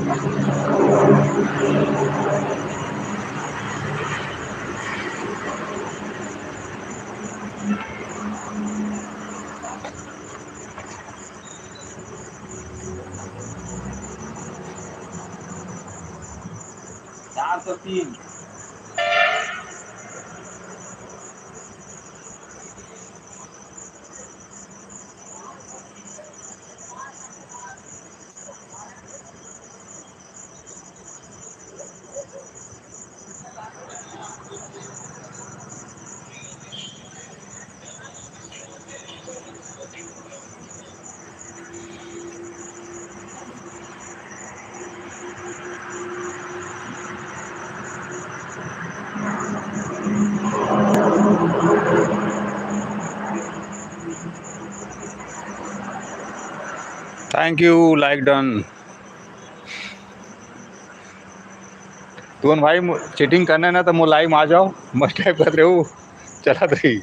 403 thank you like done. तुम भाई cheating करना है ना तो मो लाइव आ जाओ, मस्त टाइप कर रहे हो चला रही।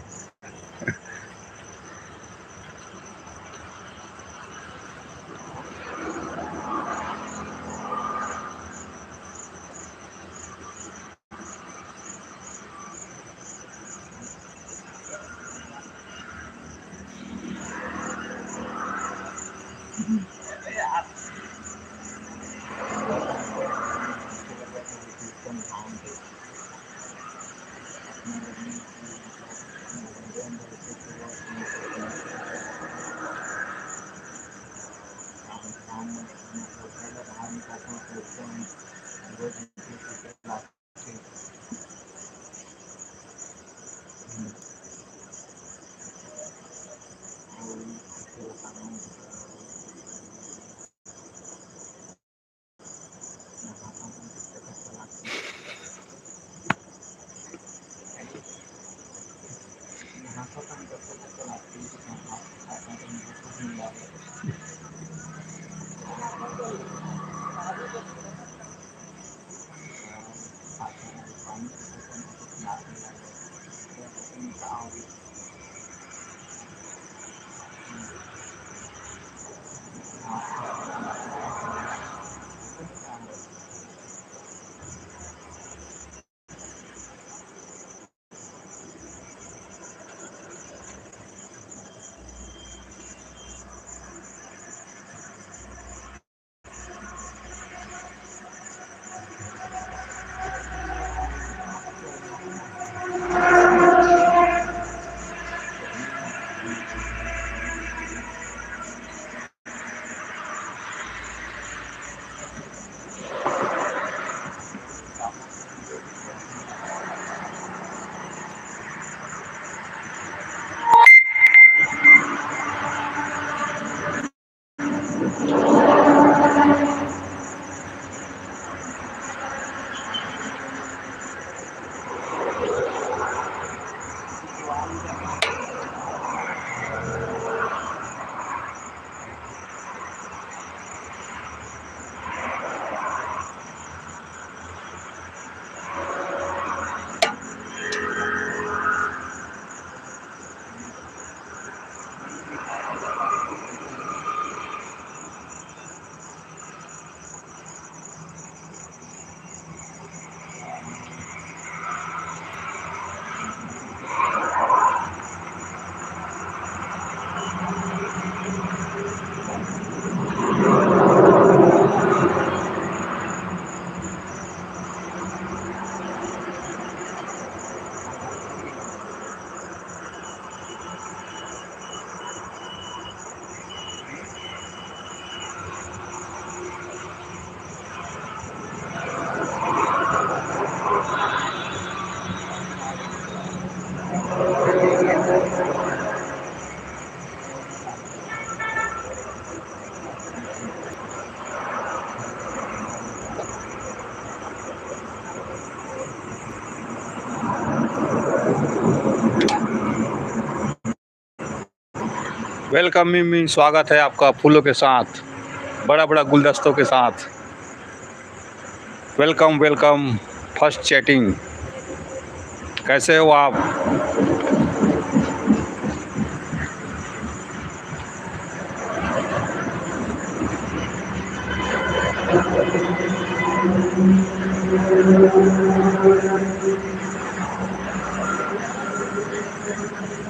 वेलकम मिमी, स्वागत है आपका फूलों के साथ, बड़ा बड़ा गुलदस्तों के साथ। Welcome welcome. फर्स्ट चैटिंग, कैसे हो आप?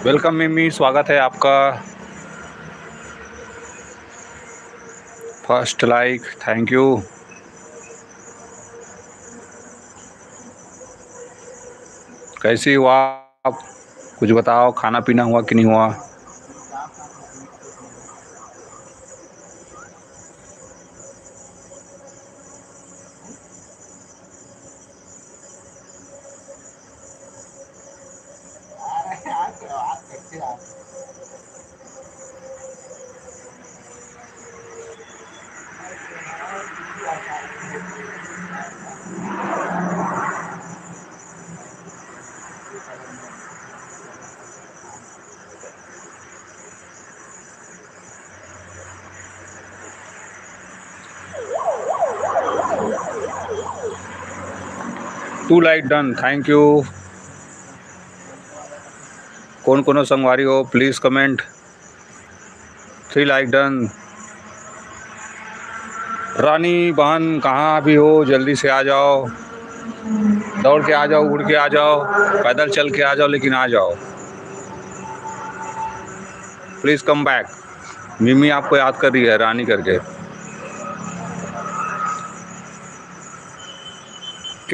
वेलकम मिमी, स्वागत है आपका। First like, thank you. कैसी हुआ आप? कुछ बताओ, खाना पीना हुआ कि नहीं हुआ? Two like done, thank you. कौन कौन संगवारी हो please comment. 3 like done. Rani बहन कहाँ अभी हो? जल्दी से आ जाओ, दौड़ के आ जाओ, उड़ के आ जाओ, पैदल चल के आ जाओ, लेकिन आ जाओ प्लीज़ कम बैक। मिमी आपको याद कर रही है रानी करके।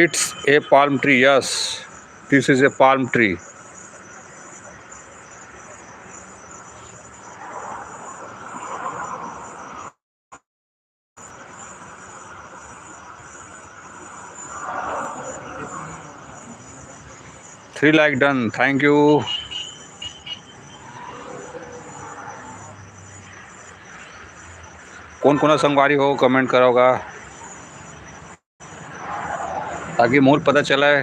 It's a palm tree, yes this is a palm tree. Three like done, thank you. कौन कौन संगवारी हो कमेंट करोगा ताकि मोर पता चले।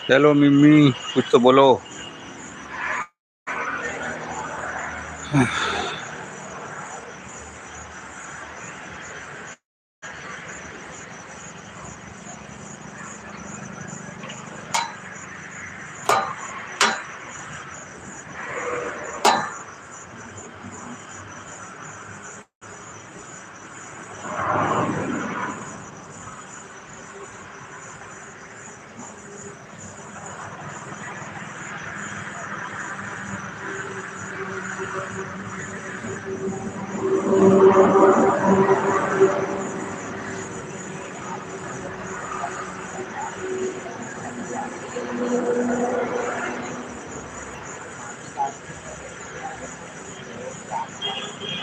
'हेलो मिम्मी, कुछ तो बोलो।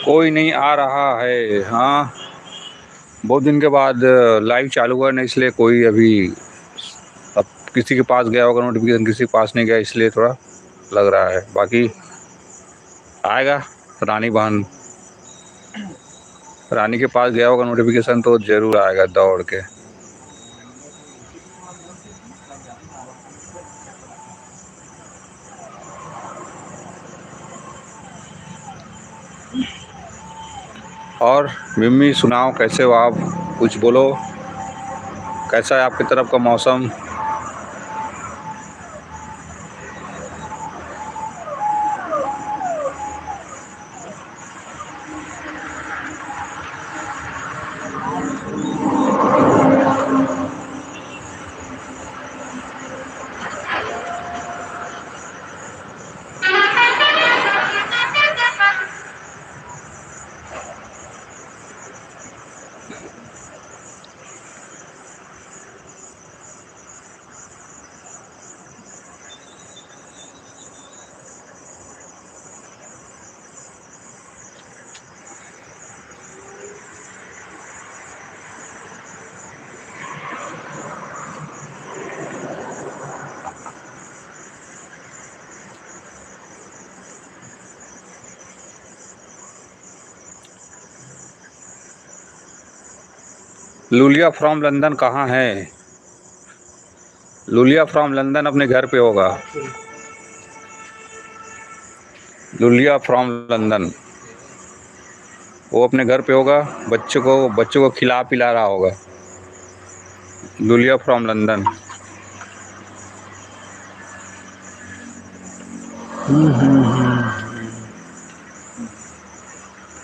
कोई नहीं आ रहा है। हाँ, बहुत दिन के बाद लाइव चालू हुआ ना, इसलिए कोई अभी अब किसी के पास गया होगा नोटिफिकेशन, किसी के पास नहीं गया, इसलिए थोड़ा लग रहा है। बाकी आएगा। रानी बहन, रानी के पास गया होगा नोटिफिकेशन तो ज़रूर आएगा दौड़ के। और मिम्मी सुनाओ, कैसे हो आप? कुछ बोलो, कैसा है आपकी तरफ का मौसम? लुलिया फ्रॉम लंदन कहाँ है? लुलिया फ्रॉम लंदन अपने घर पे होगा। लुलिया फ्रॉम लंदन वो अपने घर पे होगा, बच्चों को खिला पिला रहा होगा। लुलिया फ्रॉम लंदन।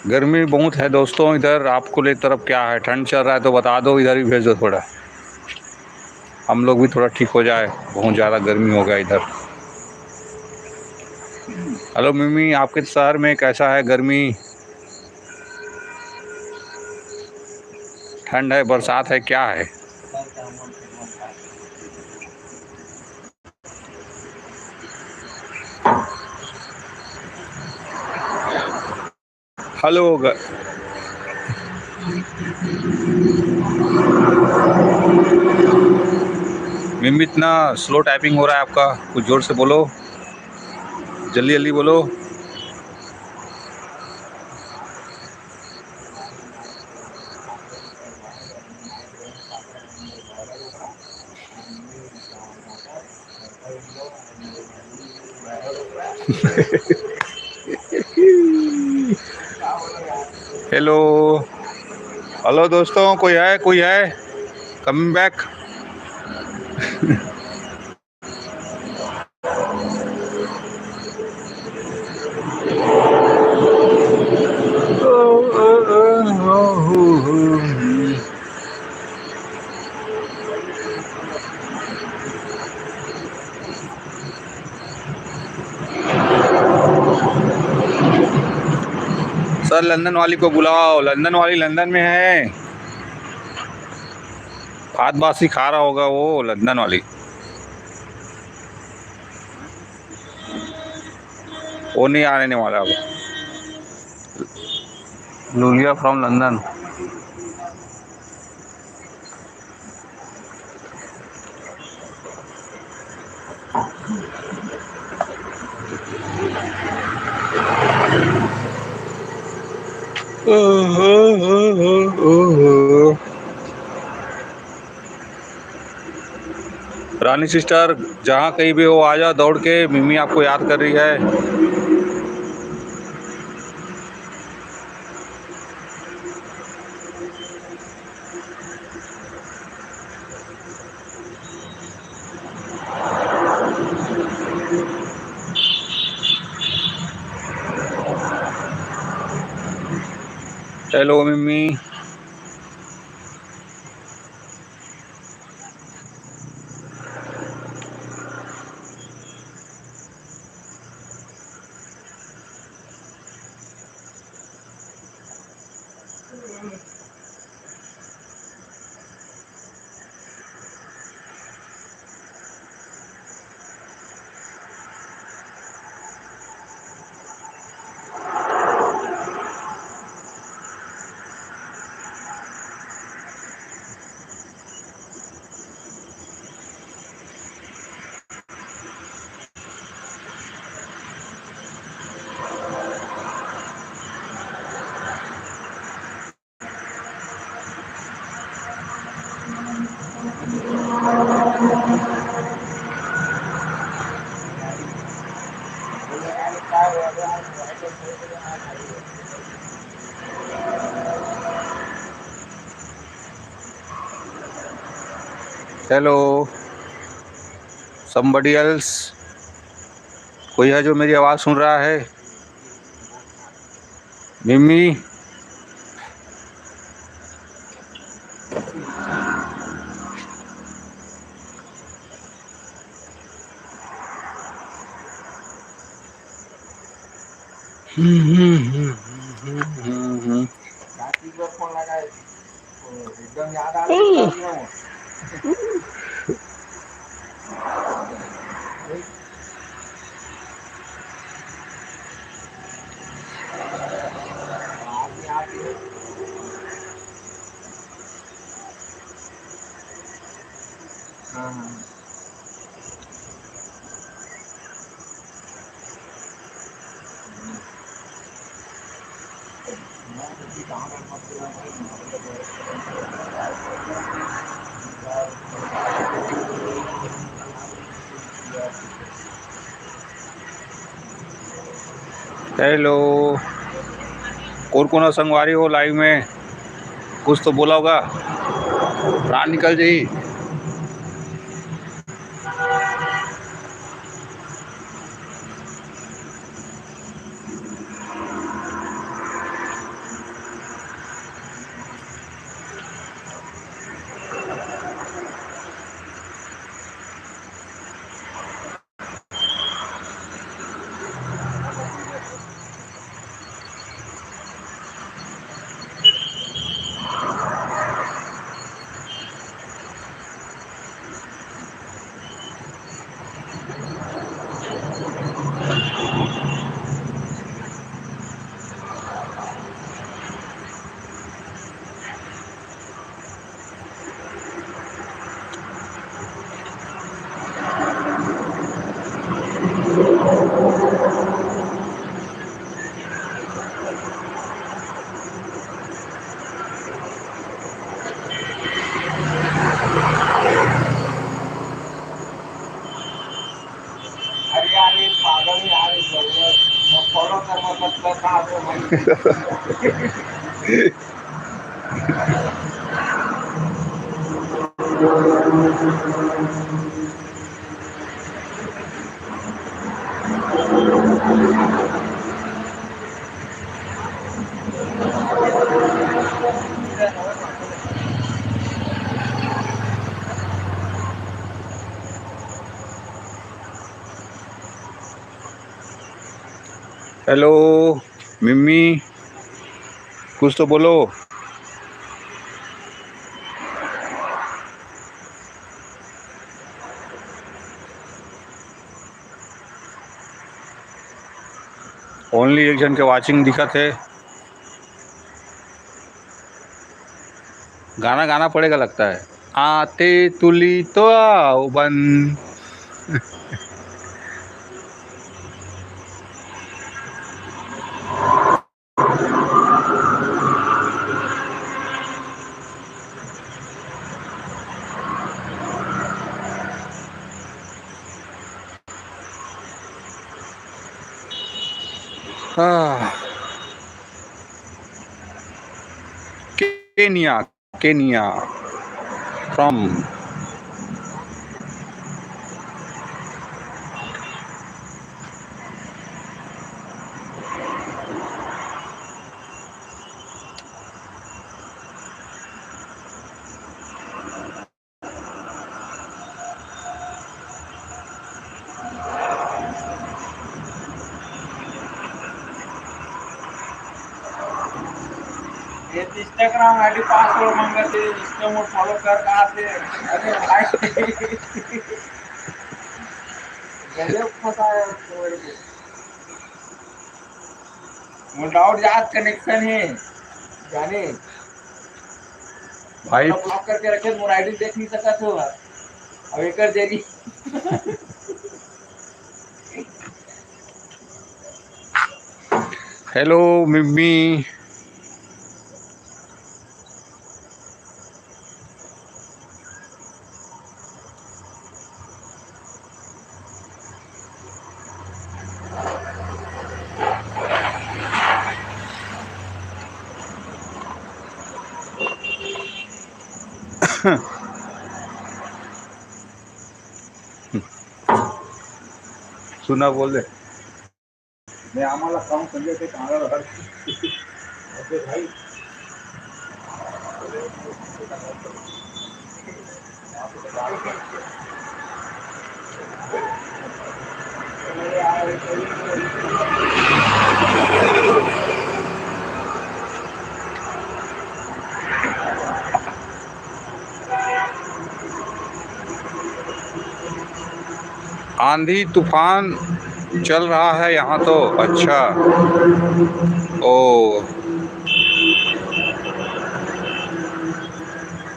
गर्मी बहुत है दोस्तों इधर। आपको ले तरफ क्या है? ठंड चल रहा है तो बता दो, इधर ही भेज दो थोड़ा, हम लोग भी थोड़ा ठीक हो जाए। बहुत ज़्यादा गर्मी हो गया इधर। हेलो मिमी, आपके शहर में कैसा है गर्मी? ठंड है, बरसात है, क्या है? हेलो मिमी, इतना स्लो टाइपिंग हो रहा है आपका, कुछ ज़ोर से बोलो, जल्दी जल्दी बोलो। हेलो हेलो दोस्तों, कोई है कमिंग बैक? सर लंदन वाली को बुलाओ, लंदन वाली लंदन में है। भात बासी खा रहा होगा वो, लंदन वाली। वो नहीं आने वाला अब। लुलिया फ्रॉम लंदन। रानी सिस्टर, जहाँ कहीं भी हो आ जाओ दौड़ के, मिमी आपको याद कर रही है। हेलो मिमी। हेलो समबडी एल्स, कोई है जो मेरी आवाज़ सुन रहा है? मिमी। हेलो, कोरकोना संगवारी हो लाइव में, कुछ तो बोला होगा, प्राण निकल जाई। हेलो मिम्मी, कुछ तो बोलो। ओनली एक जन के वाचिंग दिखा थे। गाना गाना पड़ेगा लगता है। आते तुली तो आओ बन। Kenya, Kenya from. Instagram ID password मांगते, इंस्टा फॉलो कर कहाँ से? अरे भाई गजब फंसा है उसको मेरे को। डाउट याद कनेक्शन है जाने भाई ब्लॉक करके रखे, मोर आईडी देख नहीं सका तो अब एक देरी। हेलो मिम्मी, सुना बोल दे। मैं आम्हाला काम संजय ते कांगड़ा हर ओके भाई आंधी तूफान चल रहा है यहाँ तो। अच्छा, ओ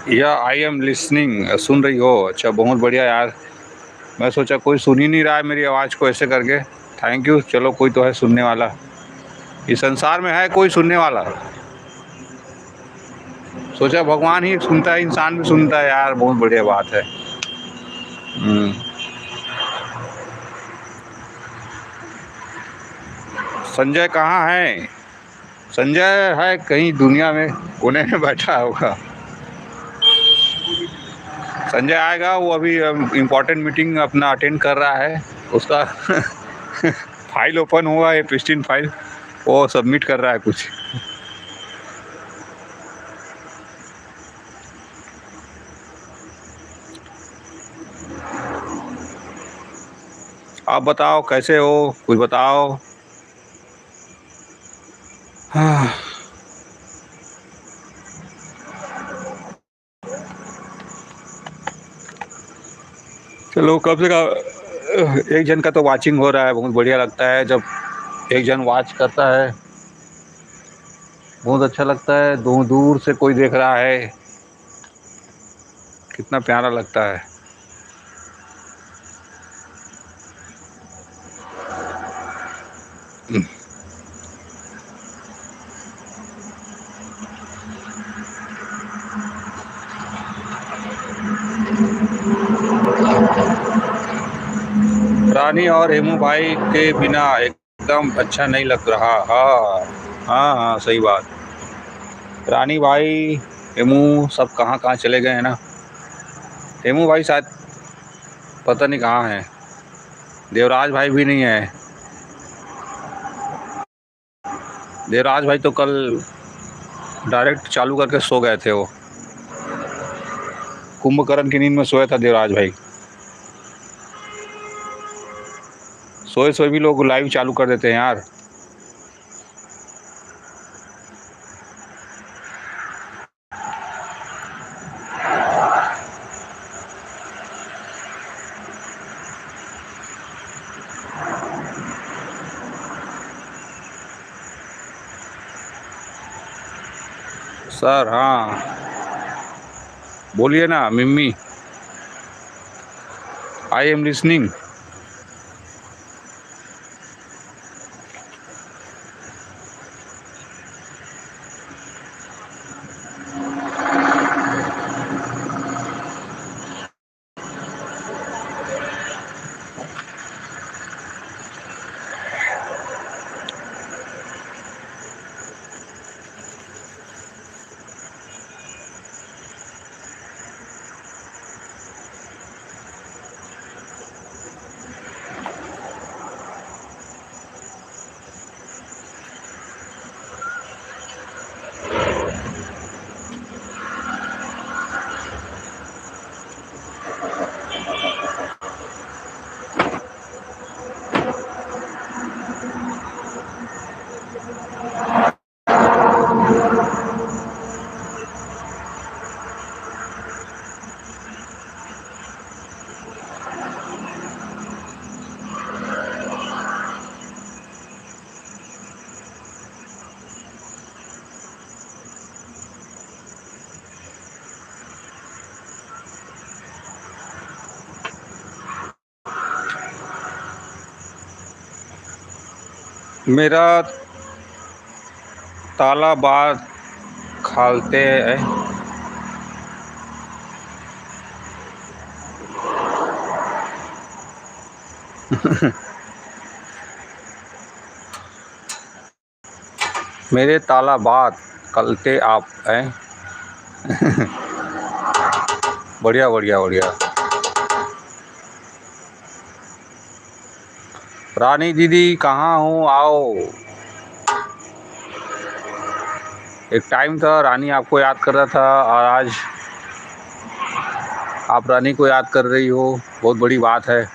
या आई एम लिसनिंग, सुन रही हो? अच्छा, बहुत बढ़िया यार। मैं सोचा कोई सुन ही नहीं रहा है मेरी आवाज़ को ऐसे करके। थैंक यू, चलो कोई तो है सुनने वाला, इस संसार में है कोई सुनने वाला। सोचा भगवान ही सुनता है, इंसान भी सुनता है यार, बहुत बढ़िया बात है। संजय कहाँ है? संजय है कहीं दुनिया में, कोने में बैठा होगा। संजय आएगा, वो अभी इम्पोर्टेंट मीटिंग अपना अटेंड कर रहा है। उसका फाइल ओपन हुआ है, प्रिस्टीन फाइल, वो सबमिट कर रहा है कुछ। आप बताओ कैसे हो, कुछ बताओ। हाँ। चलो कब से का एक जन का तो वाचिंग हो रहा है, बहुत बढ़िया लगता है जब एक जन वॉच करता है, बहुत अच्छा लगता है। दूर दूर से कोई देख रहा है, कितना प्यारा लगता है। रानी और हेमू भाई के बिना एकदम अच्छा नहीं लग रहा। हाँ हाँ हाँ, सही बात। रानी भाई, हेमू सब कहाँ कहाँ चले गए हैं ना। हेमू भाई शायद पता नहीं कहाँ है। देवराज भाई भी नहीं है। देवराज भाई तो कल डायरेक्ट चालू करके सो गए थे। वो कुंभकर्ण की नींद में सोया था देवराज भाई। सोए सोए भी लोग लाइव चालू कर देते हैं यार। सर हाँ, बोलिए ना मिम्मी, आई एम लिसनिंग। मेरा ताला बात खालते है। मेरे ताला बात कलते आप हैं। बढ़िया बढ़िया बढ़िया। रानी दीदी कहाँ हूँ, आओ। एक टाइम था रानी आपको याद कर रहा था, और आज आप रानी को याद कर रही हो, बहुत बड़ी बात है।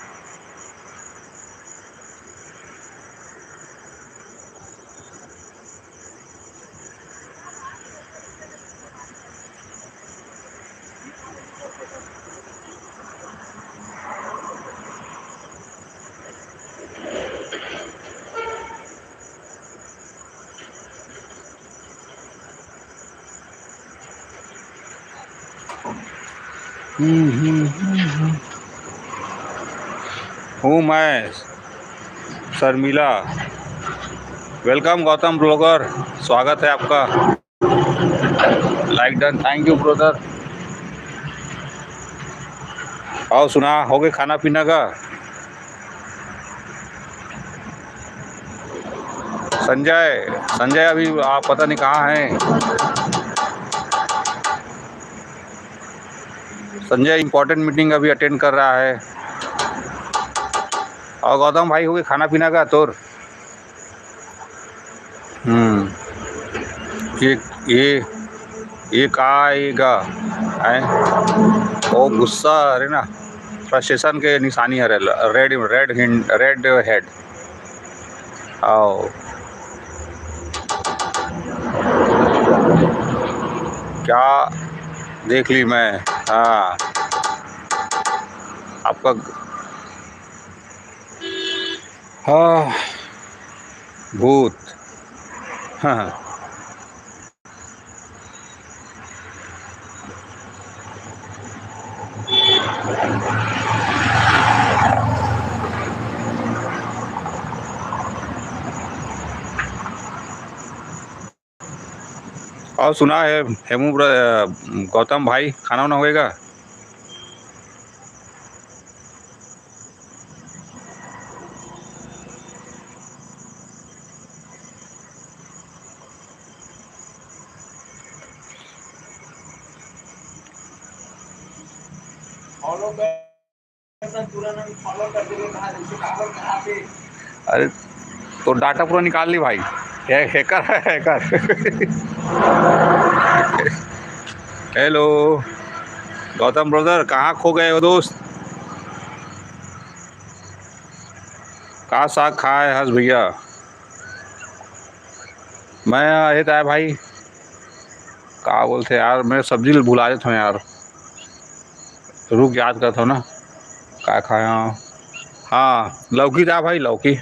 हूँ मैं शर्मिला। वेलकम गौतम ब्लॉगर, स्वागत है आपका like done, thank you brother. और सुना, हो गए खाना पीना का? संजय, संजय अभी आप पता नहीं कहाँ हैं। संजय इंपॉर्टेंट मीटिंग अभी अटेंड कर रहा है। और गौतम भाई, हो गए खाना पीना का तोर? ये ये ये कहाँ आएगा है? वो गुस्सा, अरे ना, फ्रस्ट्रेशन के निशानी है। Red red red head. आओ, क्या देख ली मैं? हाँ, आपका। हाँ, भूत। हाँ, और सुना है गौतम भाई, खाना वाना होएगा? फॉलो कर, तुरंत फॉलो कर देंगे। कहाँ पे? अरे तो डाटा पूरा निकाल ली भाई। हैकर है, हैकर। हेलो गौतम ब्रदर, कहाँ खो गए हो दोस्त? कहाँ साग खाए हंस भैया? मैं ये था भाई, कहाँ बोलते यार, मैं सब्जी भुला देता हूँ यार। रुक, याद करता हूँ ना। क्या खाया? हाँ, लौकी था भाई, लौकी।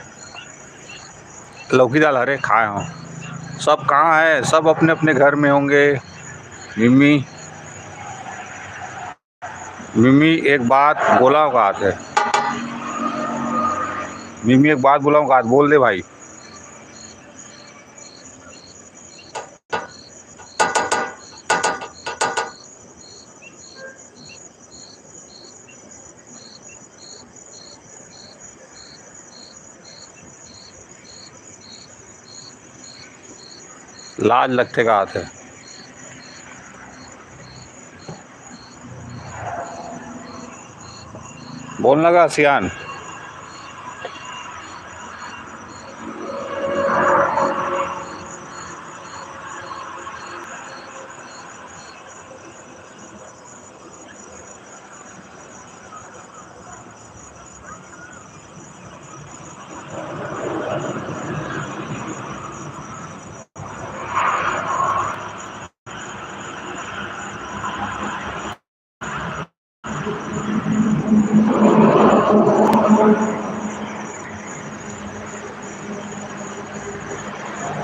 लौकी दाल हरे खाए हूँ। सब कहाँ है? सब अपने अपने घर में होंगे। मिम्मी, मिम्मी एक बात बोला होगा है। मिम्मी एक बात बोला होगा, बोल दे भाई। लाज लगते का हाथ है। बोलना का सियान।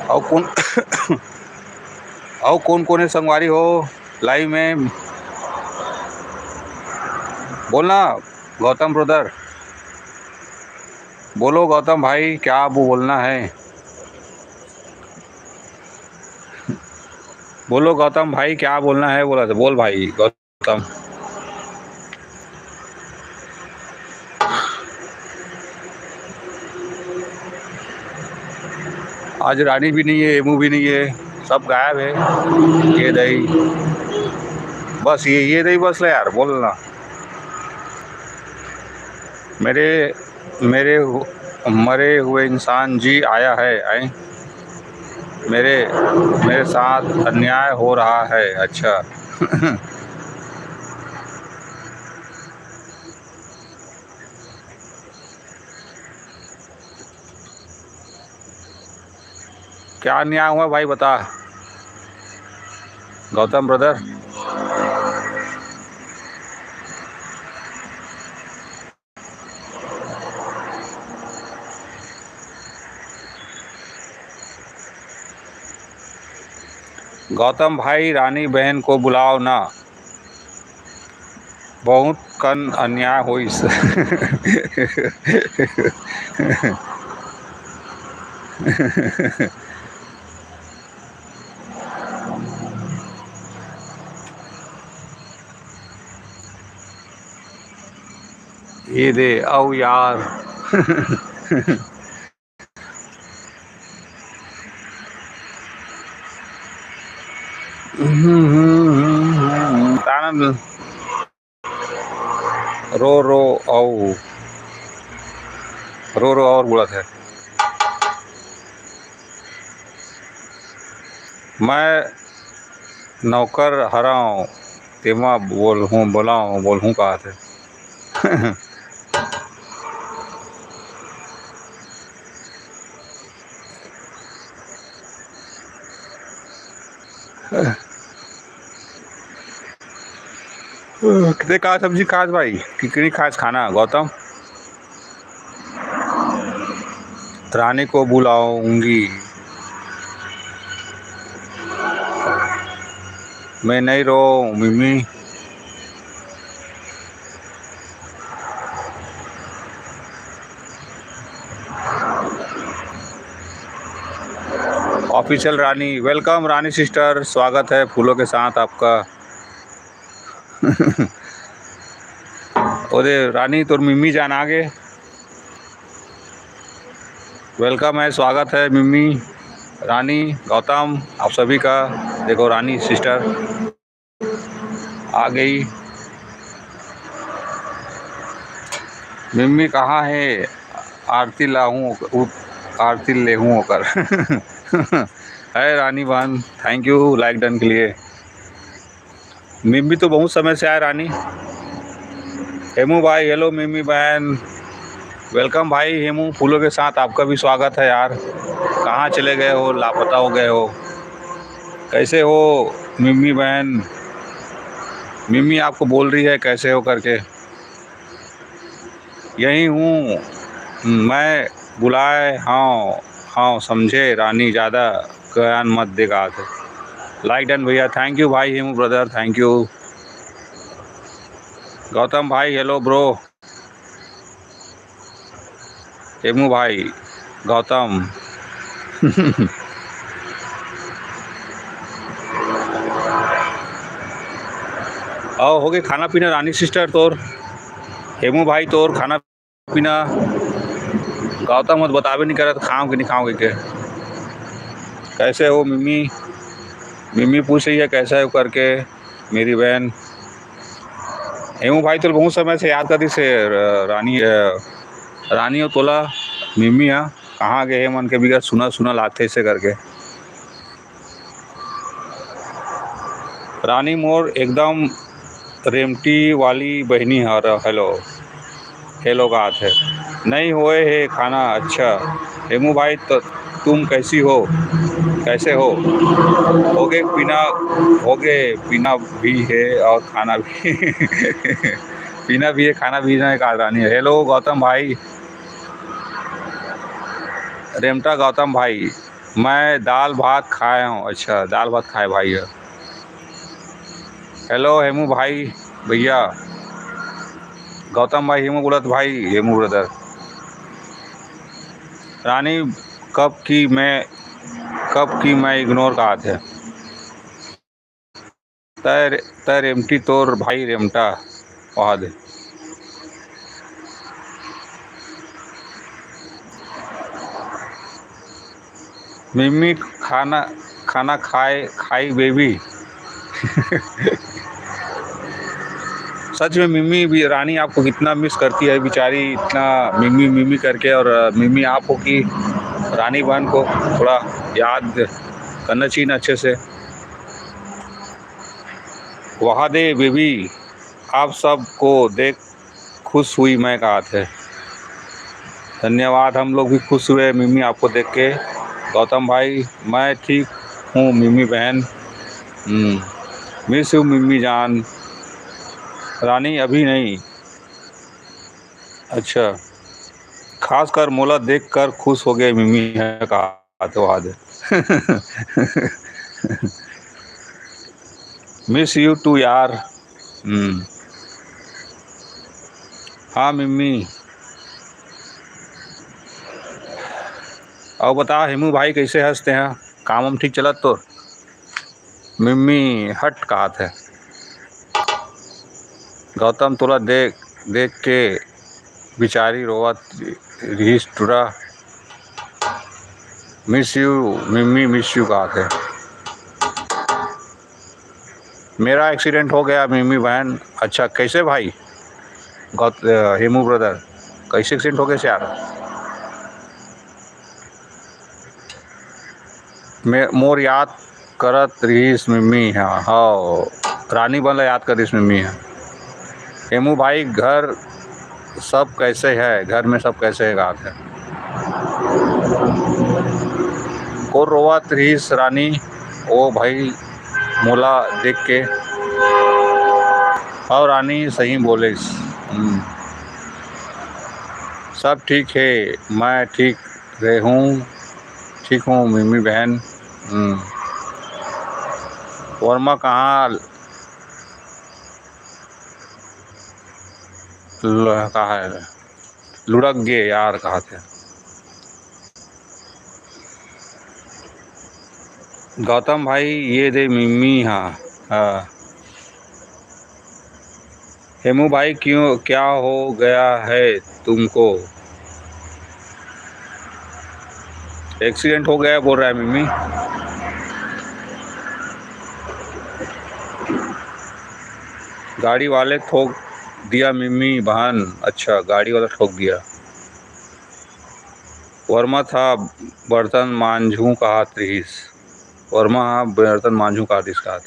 और कौन और कौन कौन है संगवारी हो लाइव में? बोलना गौतम ब्रदर, बोलो गौतम भाई, क्या वो बोलना है? बोलो गौतम भाई, क्या बोलना है? बोला तो बोल भाई गौतम। आज रानी भी नहीं है, एमू भी नहीं है, सब गायब है। ये दही, बस ये दही बस ले यार, बोलना। मेरे मेरे मरे हुए इंसान जी आया है। आए, मेरे मेरे साथ अन्याय हो रहा है। अच्छा। क्या अन्याय हुआ भाई, बता गौतम ब्रदर। गौतम भाई, रानी बहन को बुलाओ ना, बहुत कन अन्याय होइस। ये दे आओ यार। तानन रो आओ रो और बोलत है। मैं नौकर हराऊं तेमा बोल हूँ कहा थे। कितने कहा सब्जी खास भाई कितनी खास खाना गौतम। रानी को बुलाऊंगी मैं नहीं रो मिमी। ऑफिशियल रानी वेलकम रानी सिस्टर स्वागत है फूलों के साथ आपका। अरे रानी तो मिम्मी जान आगे वेलकम है स्वागत है मिम्मी रानी गौतम आप सभी का। देखो रानी सिस्टर आ गई। मिम्मी कहाँ है आरती लाहूँ आरती ले हूँ होकर। है रानी बहन थैंक यू लाइक डन के लिए। मिम्मी तो बहुत समय से आए रानी। हेमू भाई हेलो मिम्मी बहन वेलकम भाई हेमू फूलों के साथ आपका भी स्वागत है यार। कहाँ चले गए हो लापता हो गए हो कैसे हो मिम्मी बहन। मिम्मी आपको बोल रही है कैसे हो करके। यही हूँ मैं बुलाए हाँ समझे रानी ज़्यादा बयान मत देगा। लाइक डन भैया थैंक यू भाई Hemu brother thank you. Gautam भाई हेलो ब्रो हेमू भाई गौतम। आओ हो गए खाना पीना रानी सिस्टर तोर हेमू भाई तोर खाना पीना। गौतम मत बतावे नहीं करत खाओ कि नहीं खाओगे के। कैसे हो मिम्मी मिम्मी पूछ रही है कैसा है करके मेरी बहन। हेमू भाई तो बहुत समय से याद करती से रानी और तोला मिम्मी हाँ कहाँ गए मन के बिगड़ सुना लाते से करके। रानी मोर एकदम रेमटी वाली बहनी हेलो हेलो का हाथ है नहीं होए है खाना अच्छा। हेमू भाई तो तुम कैसी हो कैसे हो गए पीना भी है और खाना भी। पीना भी है खाना भी है कहा रानी है। हेलो गौतम भाई रेमटा गौतम भाई मैं दाल भात खाया हूँ। अच्छा दाल भात खाए भाई है। हेलो हेमू भाई भैया गौतम भाई हेमू बोलत भाई हेमू ब्रदर। रानी कब की मैं इग्नोर कहा थे। तय रेमटी तोर भाई रेमटा वहाँ दे। मिम्मी खाना खाई बेबी। सच में मिम्मी भी रानी आपको कितना मिस करती है बेचारी इतना मिम्मी मिम्मी करके। और मिम्मी आपको की रानी बहन को थोड़ा याद करना चाहिए ना अच्छे से। वहाँ दे बेबी आप सबको देख खुश हुई मैं कहा थे। धन्यवाद हम लोग भी खुश हुए मिम्मी आपको देख के। गौतम भाई मैं ठीक हूँ मिम्मी बहन मिस यू मिम्मी जान। रानी अभी नहीं अच्छा खास कर मोला देख कर खुश हो गए मिम्मी है कहा तो आज। मिस यू टू यार हाँ मिम्मी। और बता हेमू भाई कैसे हंसते हैं काम हम ठीक चलत तो। मिम्मी हट कहा थे गौतम तोला देख के बेचारी रोवत रीस टूरा। मिस यू मिम्मी, मिस यू कहा थे। मेरा एक्सीडेंट हो गया मिम्मी बहन। अच्छा कैसे भाई? गौत हेमू ब्रदर कैसे एक्सीडेंट हो गए यार? मैं मोर याद करत रहीस मिम्मी। हाँ हाँ, रानी बन याद कर रहीस मिम्मी। हाँ हेमू भाई, घर सब कैसे है? घर में सब कैसे है? बात है को रोवत रहीस रानी। ओ भाई मोला देख के। और रानी सही बोलिस। सब ठीक है, मैं ठीक रहे हूँ। ठीक हूँ मिम्मी बहन। वर्मा कहाँ कहा है? लुढ़क गए यार कहा थे। गौतम भाई ये दे मिम्मी। हाँ हाँ हेमू भाई क्यों, क्या हो गया है तुमको? एक्सीडेंट हो गया बोल रहा है मिम्मी। गाड़ी वाले ठोक दिया मिम्मी बहन। अच्छा गाड़ी वाला ठोक दिया। वर्मा था बर्तन मांझू कहा त्रिस। वर्मा हाँ बर्तन मांझू कहा त्रिस कहा।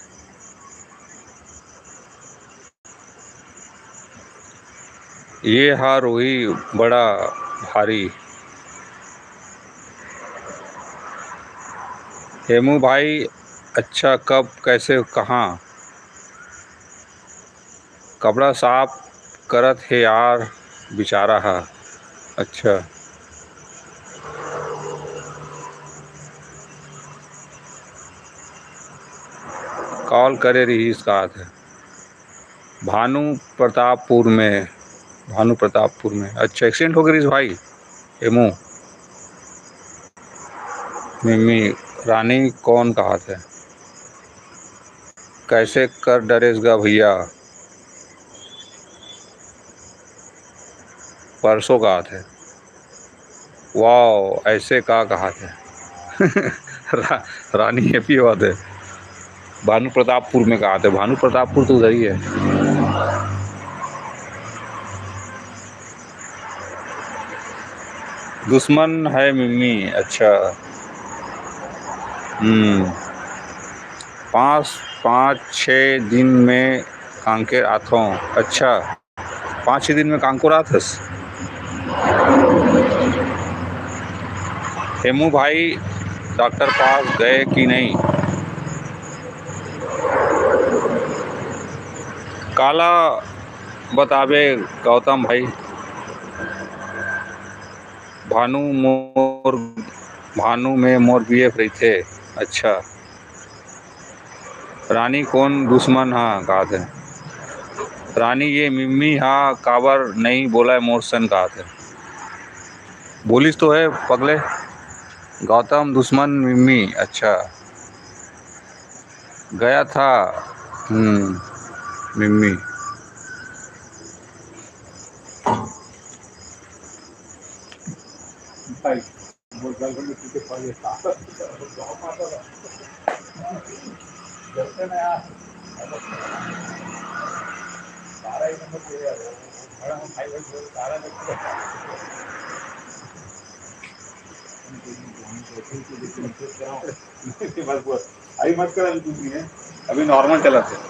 ये हा रोही बड़ा भारी। हेमू भाई अच्छा कब कैसे कहाँ? कपड़ा साफ करत है यार बेचारा है। अच्छा कॉल करे रही इस कहा था। भानु प्रतापपुर में। भानु प्रतापपुर में अच्छा एक्सीडेंट हो गई भाई। हेमू मिम्मी रानी कौन कहा थे? कैसे कर डरेगा भैया? परसों कहा थे। वाह ऐसे कहा थे। रानी हैप्पी हुआ थे। भानु प्रतापपुर में कहा थे। भानु प्रतापपुर तो उधर ही है। दुश्मन है मिम्मी। अच्छा 5-6 दिन में कांकेर आथों। अच्छा 5-6 दिन में कांकुर आथस। हेमू भाई डॉक्टर पास गए कि नहीं? काला बतावे गौतम भाई। भानु में मोर बीएफ रही थे। अच्छा रानी कौन दुश्मन हाँ कहा थे? रानी ये मिम्मी हाँ काबर नहीं बोला है मोर सन कहा थे। बोलिस तो है पगले। गौतम दुश्मन मिम्मी। अच्छा गया था मिम्मी। अभी मत कर अभी नॉर्मल चला थे।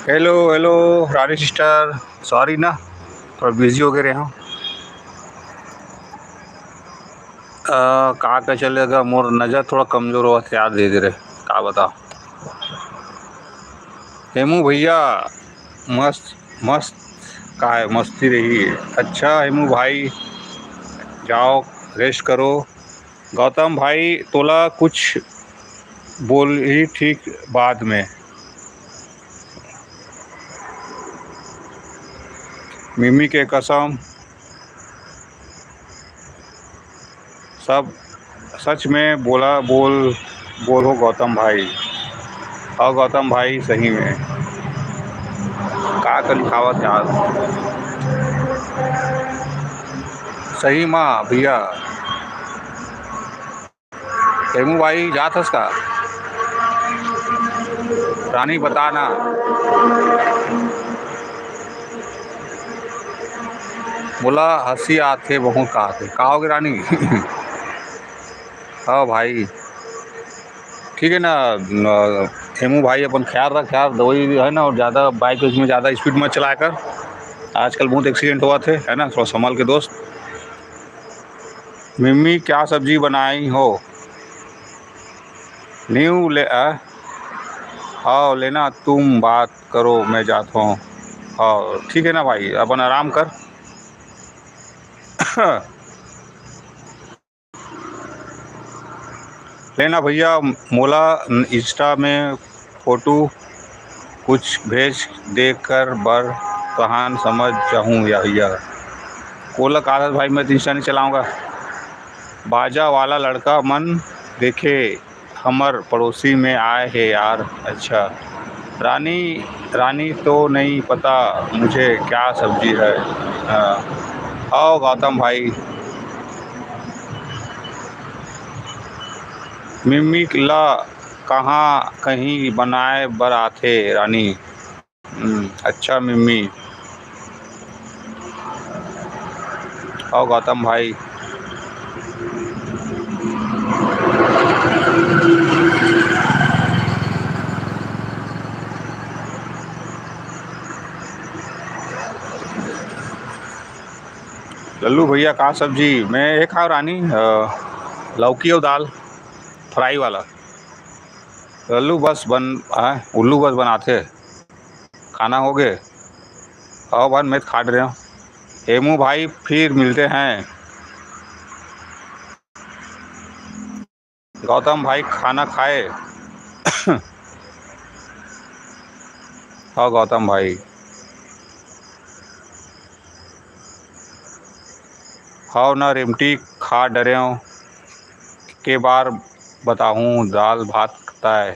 हेलो हेलो रानी सिस्टर, सॉरी ना, थोड़ा बिजी हो गए रहे हूँ। का चलेगा, मोर नज़र थोड़ा कमज़ोर हुआ था याद धीरे धीरे, का बता। हेमू भैया मस्त मस्त, का है मस्ती रही है। अच्छा हेमू भाई जाओ रेस्ट करो। गौतम भाई तोला कुछ बोल ही ठीक बाद में। मिमी के कसम सब सच में बोलो गौतम भाई। और गौतम भाई सही में का कर लिखावत यार, सही माँ भैया। हेमू भाई जात हस का रानी बता ना। बोला हंसी आते बहुत कहते का होगे रानी। हाँ भाई ठीक है ना। हेमू भाई अपन ख्याल रख यार, दवाई है ना, और ज़्यादा बाइक में ज़्यादा स्पीड मत चलाया कर। आजकल बहुत एक्सीडेंट हुआ थे, है ना, थोड़ा संभाल के दोस्त। मिम्मी क्या सब्जी बनाई हो? न्यू ले हाँ लेना, तुम बात करो मैं जाता हूँ। हाँ ठीक है ना भाई, अपन आराम कर। लेना भैया, मोला इंस्टा में फोटो कुछ भेज देकर बर कहान समझ जाऊँ या भैया। कोला कागज भाई मैं तो इंस्टा नहीं चलाऊँगा। बाजा वाला लड़का मन देखे हमर पड़ोसी में आए है यार। अच्छा रानी रानी तो नहीं पता मुझे क्या सब्जी है। आओ गौतम भाई। मिम्मी ला कहाँ कहीं बनाए बर आथे रानी। अच्छा मिम्मी। आओ गौतम भाई। लल्लू भैया का सब्जी मैं ये खाओ रानी, लौकी और दाल फ्राई वाला। लल्लू बस उल्लू बस बनाते खाना हो गए। आओ भाई मैं खा रहे हूँ। हेमू भाई फिर मिलते हैं। गौतम भाई खाना खाए। हाँ गौतम भाई। हाँ ना रेमटी खा डरे हूँ के बार बताऊँ दाल भात खाता है।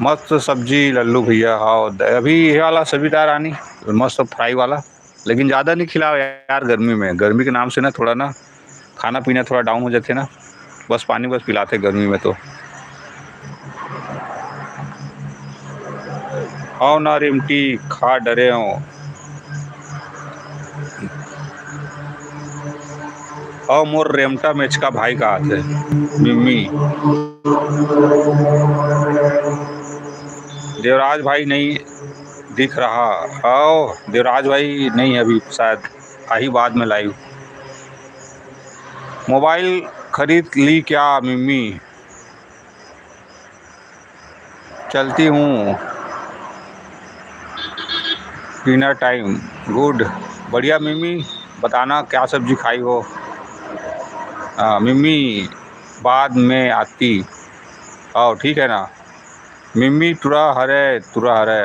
मस्त सब्जी लल्लू भैया। हाँ अभी ये वाला सब्जी था रानी, मस्त फ्राई वाला, लेकिन ज़्यादा नहीं खिलाओ यार गर्मी में। गर्मी के नाम से ना थोड़ा ना खाना पीना थोड़ा डाउन हो जाते ना, बस पानी बस पिलाते गर्मी में तो। हाँ ना रेमटी खा डरे हूँ। और मोर रेमटा मेचका भाई का हाथ है मिम्मी। देवराज भाई नहीं दिख रहा। आओ देवराज भाई नहीं है अभी, शायद आ ही बाद में लाइव। मोबाइल खरीद ली क्या मिम्मी? चलती हूँ डिनर टाइम। गुड, बढ़िया मिम्मी। बताना क्या सब्जी खाई हो। मिम्मी बाद में आती। आओ ठीक है ना। मिम्मी तुरा हरे अरे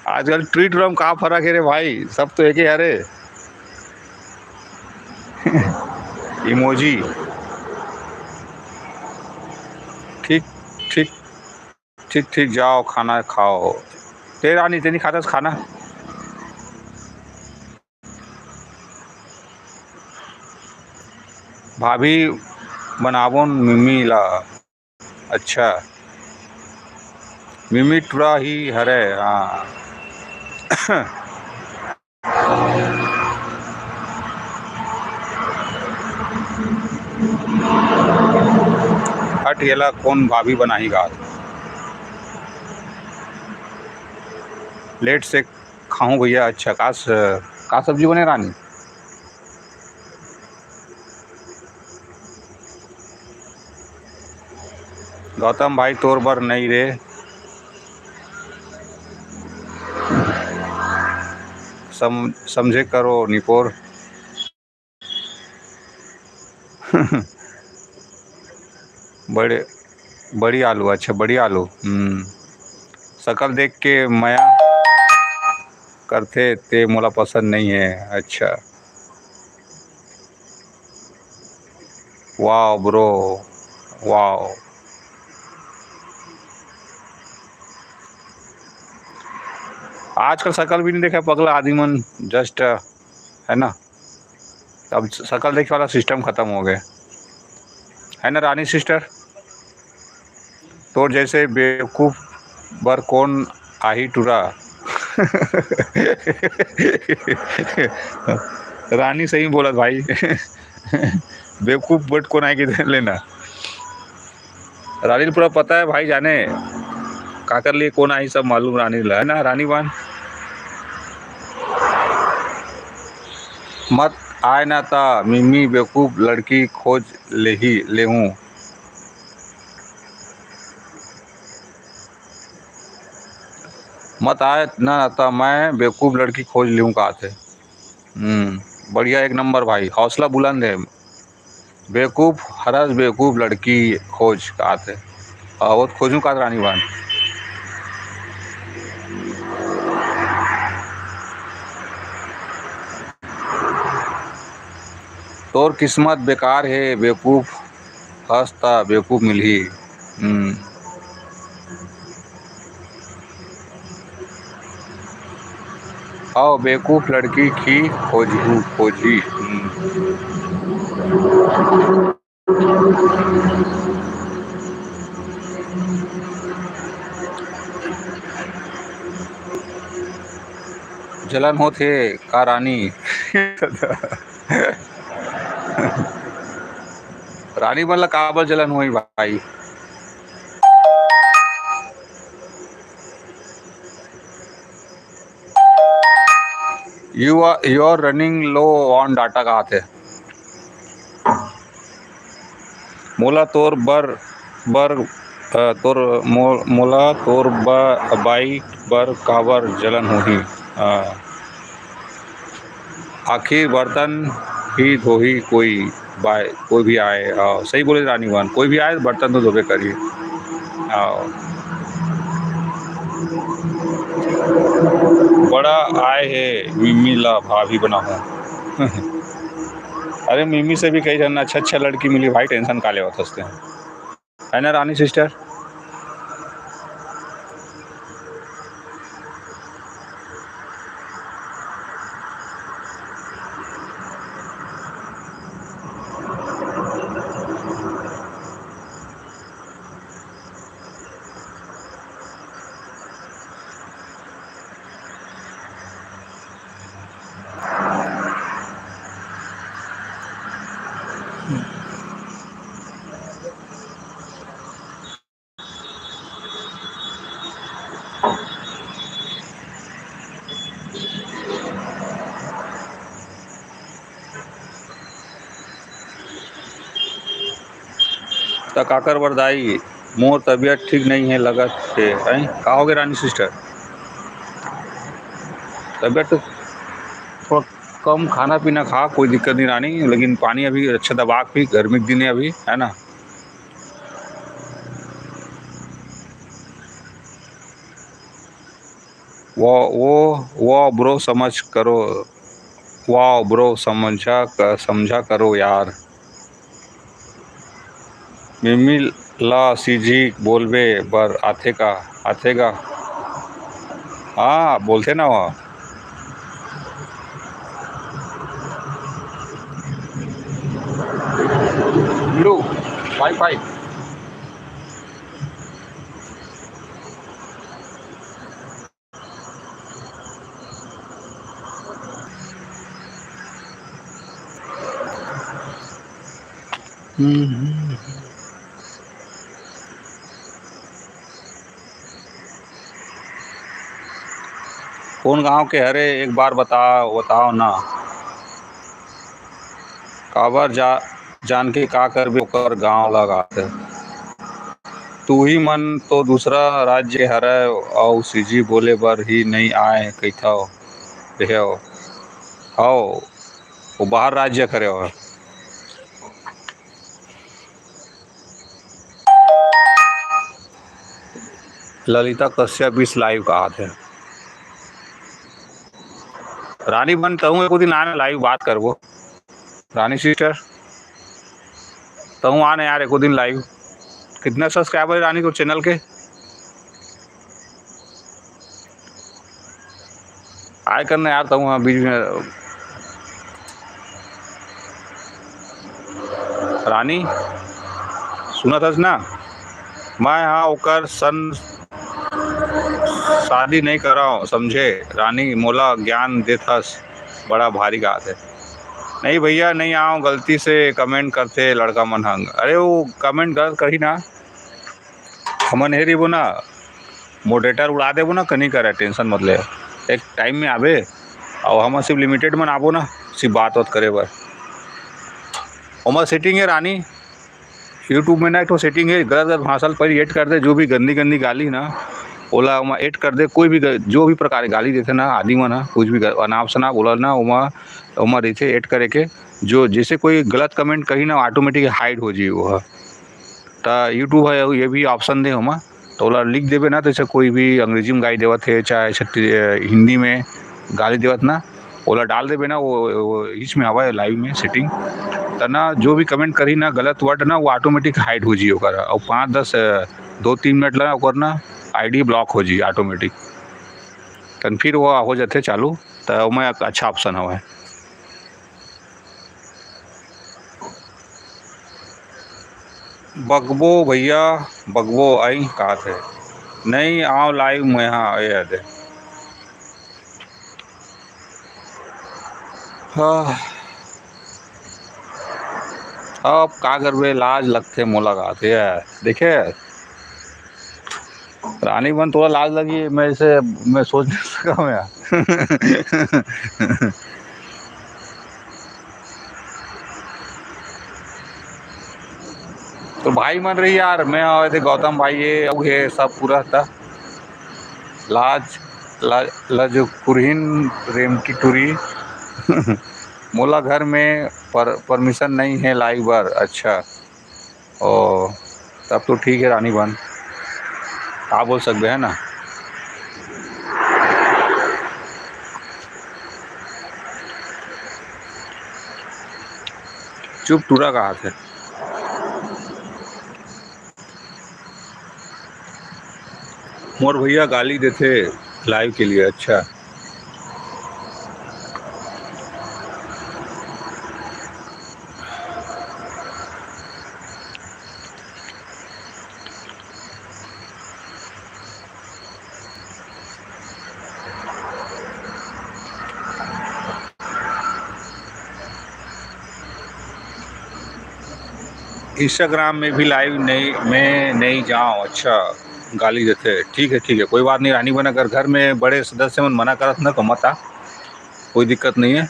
आजकल ट्री टूरा में कहाँ फर्क है रे भाई, सब तो एक ही है रे। इमोजी। ठीक ठीक ठीक ठीक, जाओ खाना खाओ। तेरा नहीं, तेरी खाता खाना। भाभी बनाबोन मिम्मी ला। अच्छा, मिम्मी टुरा ही हरे हाँ। हट येला कौन भाभी बनाही गा। लेट से खाऊं भैया। अच्छा का सब्जी बने रानी? गौतम भाई तोर बर नहीं रे। समझे करो निपोर। बड़े बड़ी आलू, अच्छा बड़ी आलू। शकल देख के माया करते ते मोला पसंद नहीं है। अच्छा, वाह ब्रो, वाह। आजकल शकल भी नहीं देखा पगला आदमी मन, जस्ट है ना। अब शकल देखे वाला सिस्टम खत्म हो गया है ना रानी सिस्टर। तो जैसे बेवकूफ बर कौन आही टूरा। रानी सही बोला भाई। बेवकूफ बट कौन आएगी लेना। रानी को पूरा पता है भाई, जाने का कर लिए कौन आई सब मालूम रानी ला है ना। रानी बान मत आए ना ता मिम्मी बेवकूफ लड़की खोज ले हूँ। मत आए ना ता मैं बेवकूफ लड़की खोज लूँ कहा थे। बढ़िया, एक नंबर भाई, हौसला बुलंद है। बेवकूफ हरस बेवकूफ लड़की खोज कहा थे। वो खोजूं का रानी बान। तोर किस्मत बेकार है बेवकूफ हंसता बेवकूफ मिली। आओ बेवकूफ लड़की की खोजी। जलन हो थे का रानी। रानी मतलब काबर जलन हुई भाई। You are running low on data कहा थे। मोला तोर बर तोर मोला तोर बाइक बर काबर जलन होही। आखिर बर्तन ही धोही कोई भी आए। सही बोले रानी बान, कोई भी आए बर्तन तो धोबे करिए। बड़ा आए है मिम्मी ला भाभी बना हूँ। अरे मिम्मी से भी कई जन अच्छा लड़की मिली भाई, टेंशन काले होते हैं है ना रानी सिस्टर। त काकर बरदाई मोर तबीयत ठीक नहीं है लगत है। का हो गया रानी सिस्टर? तबीयत तो थोड़ा कम खाना पीना खा, कोई दिक्कत नहीं रानी, लेकिन पानी अभी अच्छा दबा के पी, गर्मी के दिन है अभी, है ना। वो ब्रो समझ करो, वाह ब्रो समझा करो यार। मिमी ला सीजी बोलबे बर आथेगा। हाँ बोलते ना वह। लो वाईफाई। कौन गांव के हरे एक बार बताओ ना। काबर जान के का करबे ओकर गांव लगाते। तू ही मन तो दूसरा राज्य हरय और सीजी बोले बर ही नहीं आए कइथव देहव हव। वो बाहर राज्य करे हो। ललिता कश्यप इस लाइव कहा थे। रानी बन तहूँ एक दिन आने लाइव बात करबो। रानी सिस्टर तहूँ आने यार एक दिन लाइव। कितना सब्सक्राइबर है रानी को चैनल के? आए करना यार तहूँ बीच में। रानी सुना थस ना, मैं हाँ ओकर सन शादी नहीं कराओ समझे। रानी मोला ज्ञान देथस बड़ा भारी गात है। नहीं भैया नहीं आओ, गलती से कमेंट करते लड़का मन हंग। अरे वो कमेंट गलत करी ना, हमन हेरी वो ना मोडेटर उड़ा देबो ना, कहीं करे टेंशन मत ले। एक टाइम में आबे और हम सिर्फ लिमिटेड मन आबो ना, सिर्फ बात वात करे बर। हमार सेटिंग है रानी यूट्यूब में ना, एक तो सेटिंग है गलत भाषा पर एड कर दे, जो भी गंदी गाली ना ओला वहाँ एड कर दे। कोई भी जो भी प्रकार की गाली देते ना आदमी मन ना, कुछ भी अनाप शनाप बोला ना वहाँ रहते ऐड करे के। जो जैसे कोई गलत कमेंट कही ना ऑटोमेटिक हाइड हो जी वो। तो यूट्यूब है ये भी ऑप्शन दे हम तो ओला लिख देवे ना, जैसे कोई भी अंग्रेजी में गाली देवत है चाहे हिंदी में गाली देवत ना ओला डाल देवे ना। वो इसमें हवा है लाइव में सेटिंग तो ना, जो भी कमेंट करी ना गलत वर्ड ना वो ऑटोमेटिक हाइड हो जी ओकर। और 5-10 2-3 मिनट लगा ओकर ना आईडी ब्लॉक हो जी ऑटोमेटिक। तन फिर वो हो जाते चालू तो मैं अच्छा ऑप्शन हवा है। बगबो भैया बगबो आई कहा थे नहीं आओ लाइव में। हाँ ये दे। हाँ अब का करबे, लाज लगते मोला गाते है देखे। रानी बन थोड़ा लाज लगी मैं से, मैं सोच नहीं सका मैं। तो भाई मन रही यार, मैं और थे गौतम भाई ये सब पूरा था लाज लज कुरहीन रेमटी टूरी। मोला घर में परमिशन नहीं है लाइव बार। अच्छा ओ तब तो ठीक है रानी बन, आप बोल सकते हैं ना। चुप टूरा कहा थे। मोर भैया गाली देते लाइव के लिए। अच्छा इंस्टाग्राम में भी लाइव नहीं जाओ। अच्छा गाली देते, ठीक है कोई बात नहीं रानी बन। अगर घर में बड़े सदस्य मन मना करत ना तो मत आ, कोई दिक्कत नहीं है।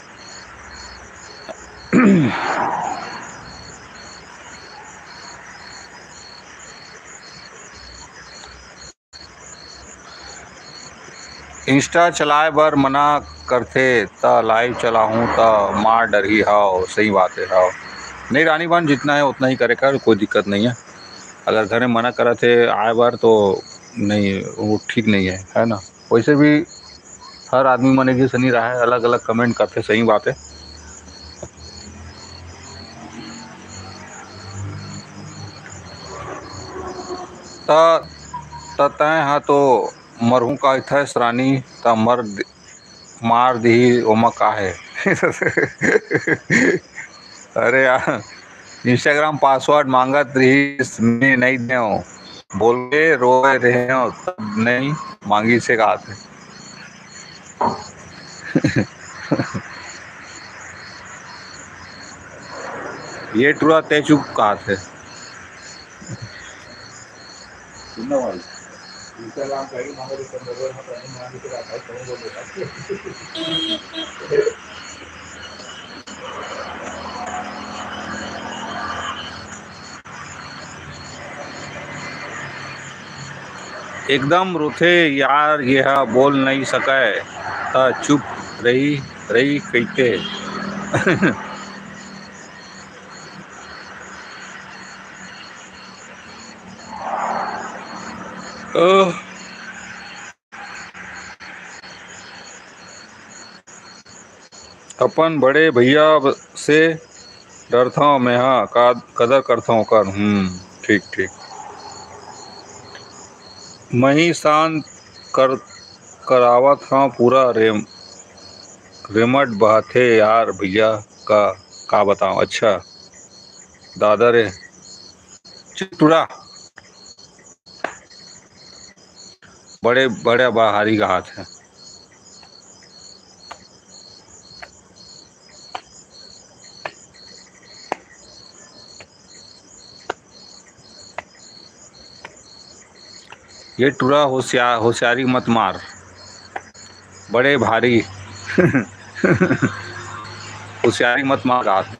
इंस्टा चलाए बर मना करथे त लाइव चलाहूँ त माँ डरही हाव। सही बात है हाव। नहीं रानी बहन, जितना है उतना ही करे कर, कोई दिक्कत नहीं है। अगर घर में मना करा थे आए बार तो नहीं, वो ठीक नहीं है ना। वैसे भी हर आदमी मन एक जैसे नहीं रहा है, अलग अलग कमेंट करते, सही बात है। त तय हाँ तो मरहूँ का इथस रानी त मार दी ओमा का है। अरे यार, इंस्टाग्राम पासवर्ड मांगत रही, मैं नहीं दे बोल के रोए रहे हो, तब नहीं मांगी से कहा थे। ये टूरा तय चुप कहा थे। इंस्टाग्राम का ही मांगे तो मोबाइल में ट्रेनिंग मांगे तो आता है तो बोल देता एकदम रुथे यार, यह बोल नहीं सके त चुप रही रही कहते। अपन बड़े भैया से डरता हूँ मैं, हाँ कदर करता हूँ कर। ठीक ठीक। मैं ही शांत कर करावत हाँ पूरा रेमट बहाते यार भैया का बताऊँ। अच्छा दादा रे चिटुरा बड़े बड़े बाहरी का हाथ है। ये टुरा होशियारी मत मार, बड़े भारी। होशियारी मत मार हाथ।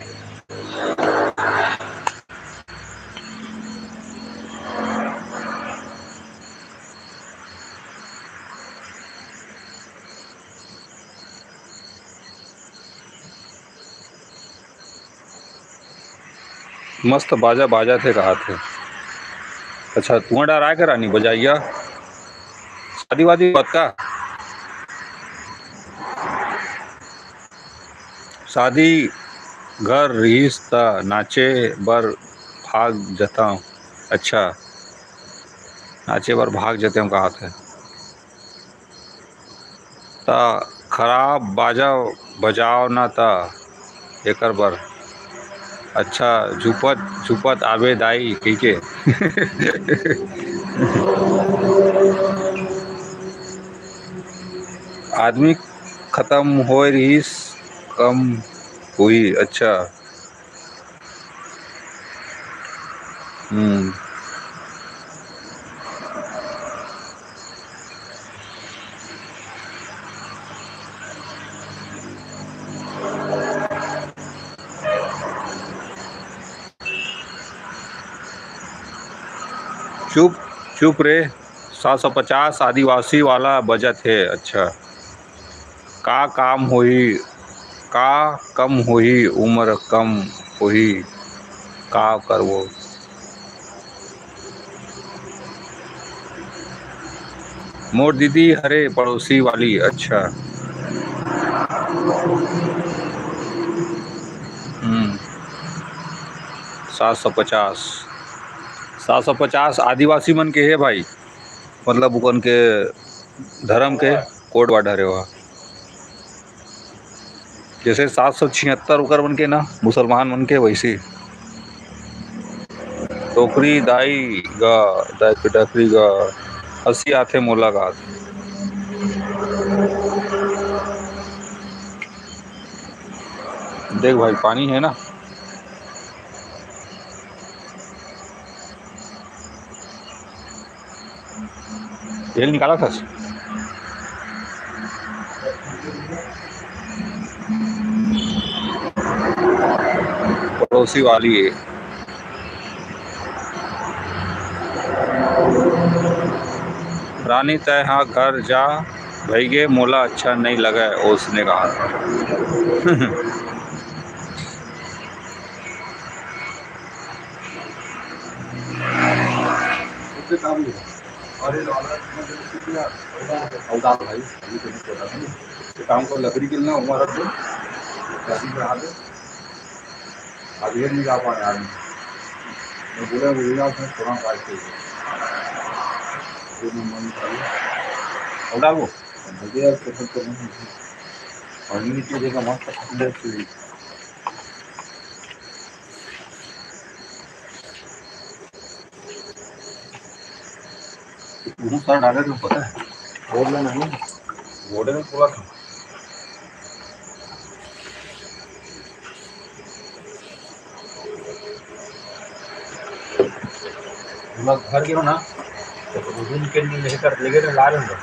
मस्त बाजा बाजा थे कहा थे। अच्छा तू डर आया करा नहीं बजाइया। शादी वादी बात का शादी घर रहीस त नाचे बर भाग जता हूँ। अच्छा नाचे बर भाग जते हूँ कहा थे ता खराब बाजा बजाओ ना ता एकर बर। अच्छा झुपत झुपत आबे दाई कही आदमी खत्म हो रहीस कम हुई। अच्छा हम्म। चुप चुप रे। 750 आदिवासी वाला बजट है। अच्छा का काम हुई, का कम हुई, उम्र कम हुई, का करवो। मोर दीदी हरे पड़ोसी वाली। अच्छा 750 750 आदिवासी मन के है भाई, मतलब उकन के धर्म के कोड वाडा रे वह। जैसे 776 उकर मन के ना मुसलमान मन के वैसी। टोकरी दाई गा डकरी गा हंसी आथे मोला गा। देख भाई पानी है ना, तेल निकाला था। पड़ोसी वाली है। रानी तय हाँ घर जा भाई ये मोला अच्छा नहीं लगा है, उसने कहा था। उससे काम नहीं होगा। और ये डॉलर कितनी यार अवतार भाई अभी तो नहीं पता नहीं ये काम को लकड़ी के लिए हमारा तो शादी में हाल है अब ये नहीं जा पाए यार मैं बोला वो यार मैं थोड़ा काट के ये मन चाहिए अवतार वो मुझे यार पसंद तो नहीं है और नीचे देखा मस्त अंदर से बहुत सारा डाले तो पता है बोल रहे नहीं बोर्डे में पूरा था घर गिरो ना तो रूम के लिए लेकर ले गए ला लेंगे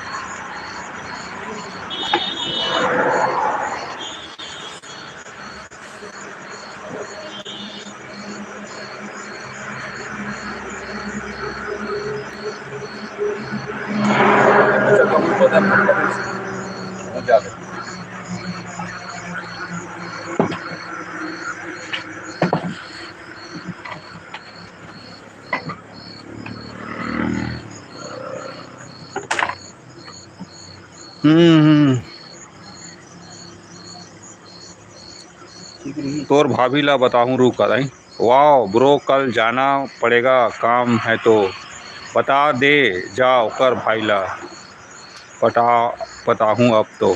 पता है ज्यादा हम्म। ठीक नहीं तोर भाभी ला बताऊं रुक कर आई। वाह ब्रो कल जाना पड़ेगा काम है तो बता दे जाओ कर भाई ला पता पता हूँ अब तो।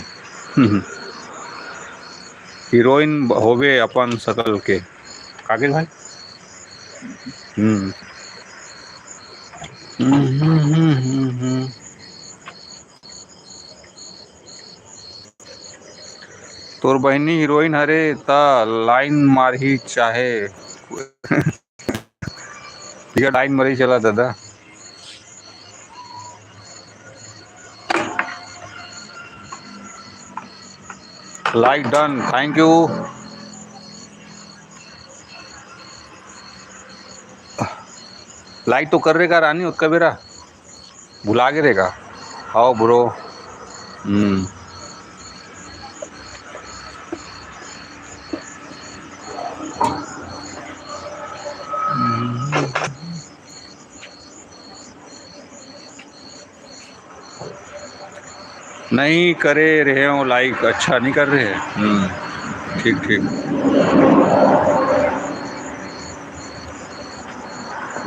हीरोइन होवे अपन सकल के कागिर भाई। हम्म हम्म हम्म हम्म हम्म, हम्म। तोर बहनी हीरोइन हरे ता लाइन मारही चाहे ठीक लाइन मरी चला दादा। Like done thank you. Like तो कर रहेगा रानी उसका बेरा भुला के रहेगा। आओ ब्रो। हम्म नहीं करे रहे हो लाइक अच्छा नहीं कर रहे हैं। ठीक ठीक।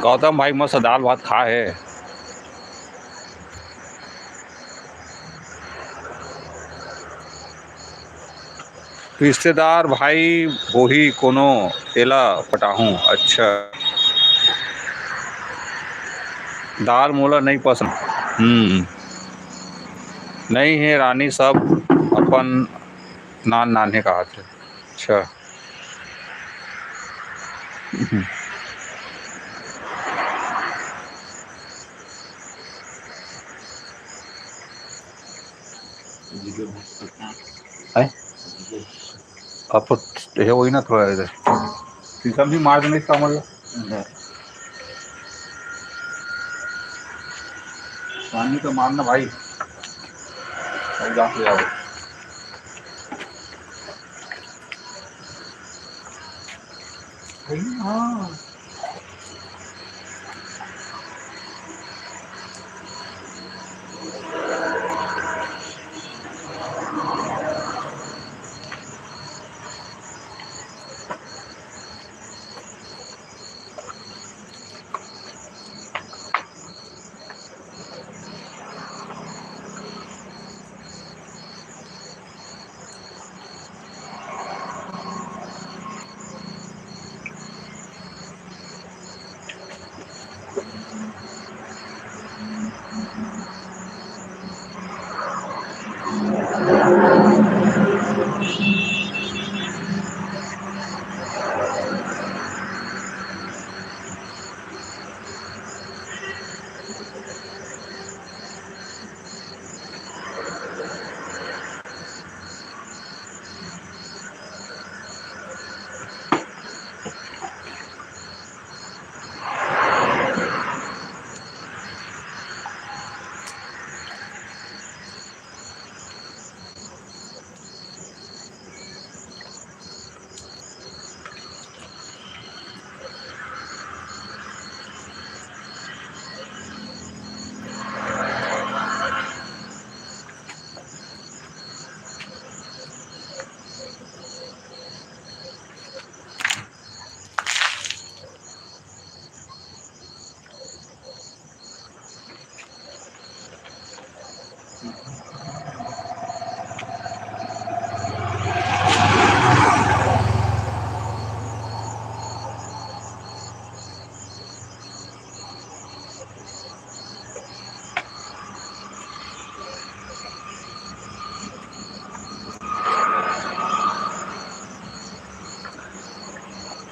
गौतम भाई मस्त दाल भात खा है। रिश्तेदार भाई वही कोनो तेला पटाहूँ अच्छा दाल मोला नहीं पसंद। नहीं है रानी सब अपन नान है कहा थे अच्छा। है अब तो है वही ना थोड़ा इधर शीशम भी मार देने इसका मतलब पानी तो मारना भाई जाते जाओ। हाँ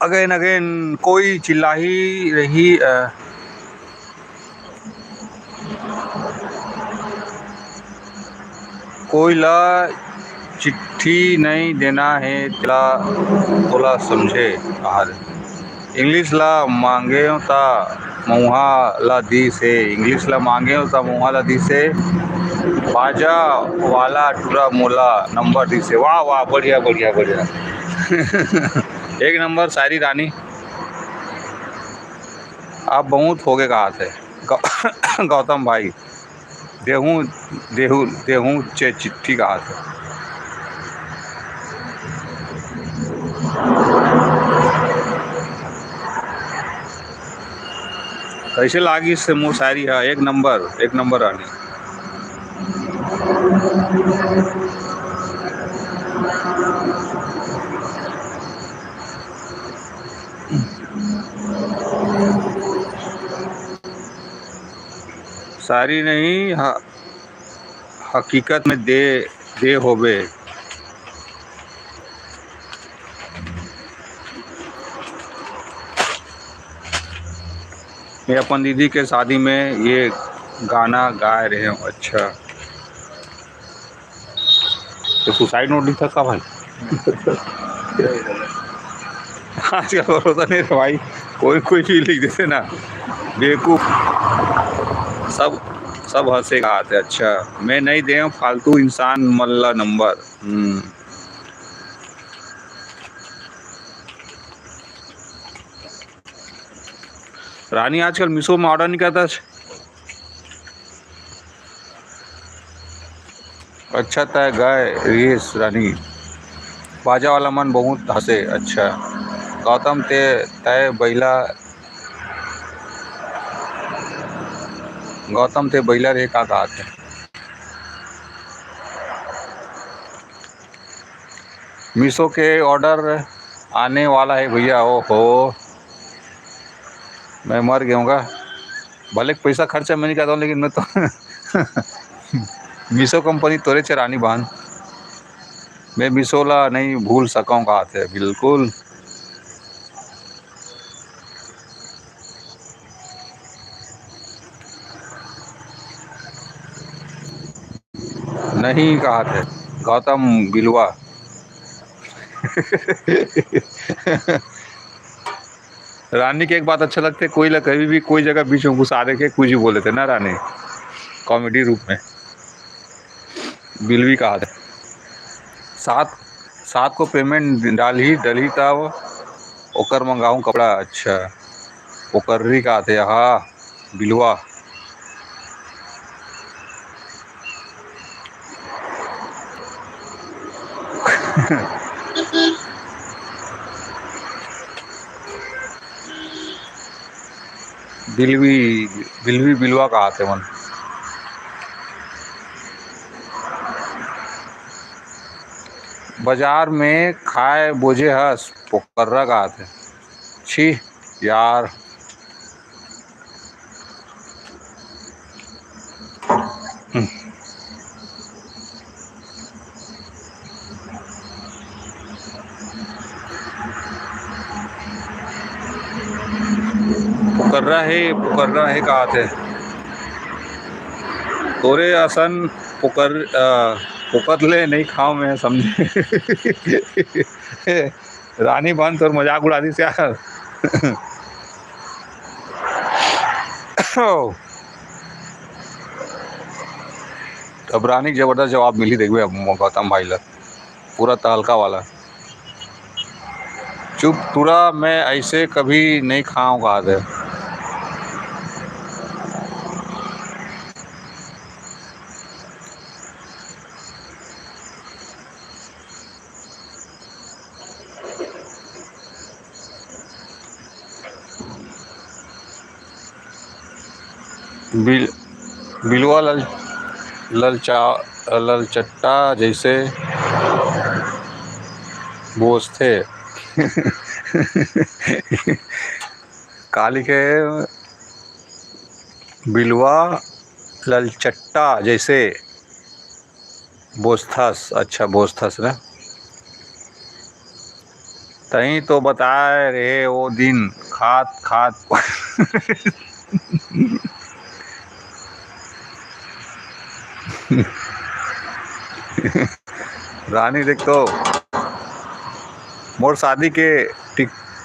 अगेन अगेन कोई चिल्ला ही रही कोई ला चिट्ठी नहीं देना है तिला तोला समझे आहार इंग्लिश ला मांगे ता मुहा ला दी से इंग्लिश ला मांगे ता मुहा ला दी से बाजा वाला टूरा मोला नंबर दी से। वाह वाह बढ़िया बढ़िया बढ़िया एक नंबर शायरी रानी। आप बहुत हो गए कहा थे गौतम भाई देहूँ देहूँ देहूँ चिट्ठी कहा थे। कैसे लागी इससे मुँह शायरी है एक नंबर रानी। शायरी नहीं हकीकत में दे होबे। मैं अपन दीदी के शादी में ये गाना गा रहे हूँ। अच्छा तो सुसाइड नोट लिखा था भाई आजकल भरोसा नहीं था भाई कोई भी लिख देते ना बेवकूफ सब हंसे आते। अच्छा मैं नहीं दे फालतू इंसान मल्ला नंबर। रानी आजकल मीशो में ऑर्डर नहीं करता। अच्छा तय गए रेस रानी बाजा वाला मन बहुत हंसे। अच्छा गौतम तय बैला रे का कहा थे। मीशो के ऑर्डर आने वाला है भैया। ओहो मैं मर गया भले पैसा खर्चा मैं नहीं करता हूँ लेकिन मैं तो मीशो कंपनी तोरे चरानी बहन मैं मीशो ला नहीं भूल सकाऊँ कहा थे। बिल्कुल नहीं कहा थे गौतम बिलवा रानी के एक बात अच्छा लगता है कोई कभी भी कोई जगह बीच में घुसा दे के कुछ भी बोले थे ना रानी कॉमेडी रूप में। बिलवी कहा था सात को पेमेंट डाली तब ओकर मंगाऊँ कपड़ा। अच्छा ओकर्री कहा थे। हाँ बिलवा बिलवी बिलवा कहा थे मन। बाजार में खाए बोझे हंस पोकर्रा कहा थे। छी यार पुकर्रा है कहा थे। तोरे असन पुकर ले नहीं खाऊं मैं समझे रानी बहन तोर मजाक उड़ा दी यार अब रानी जबरदस्त जवाब मिली देखिए अब गौतम भाई ला पूरा तहलका वाला। चुप तुरा मैं ऐसे कभी नहीं खाऊं कहा थे। बिलवा ललचट्टा जैसे बोझ थे काली के बिलवा ललचट्टा जैसे बोझथस। अच्छा बोझथस ना तही तो बताए रहे वो दिन खात खात रानी देख तो मोर शादी के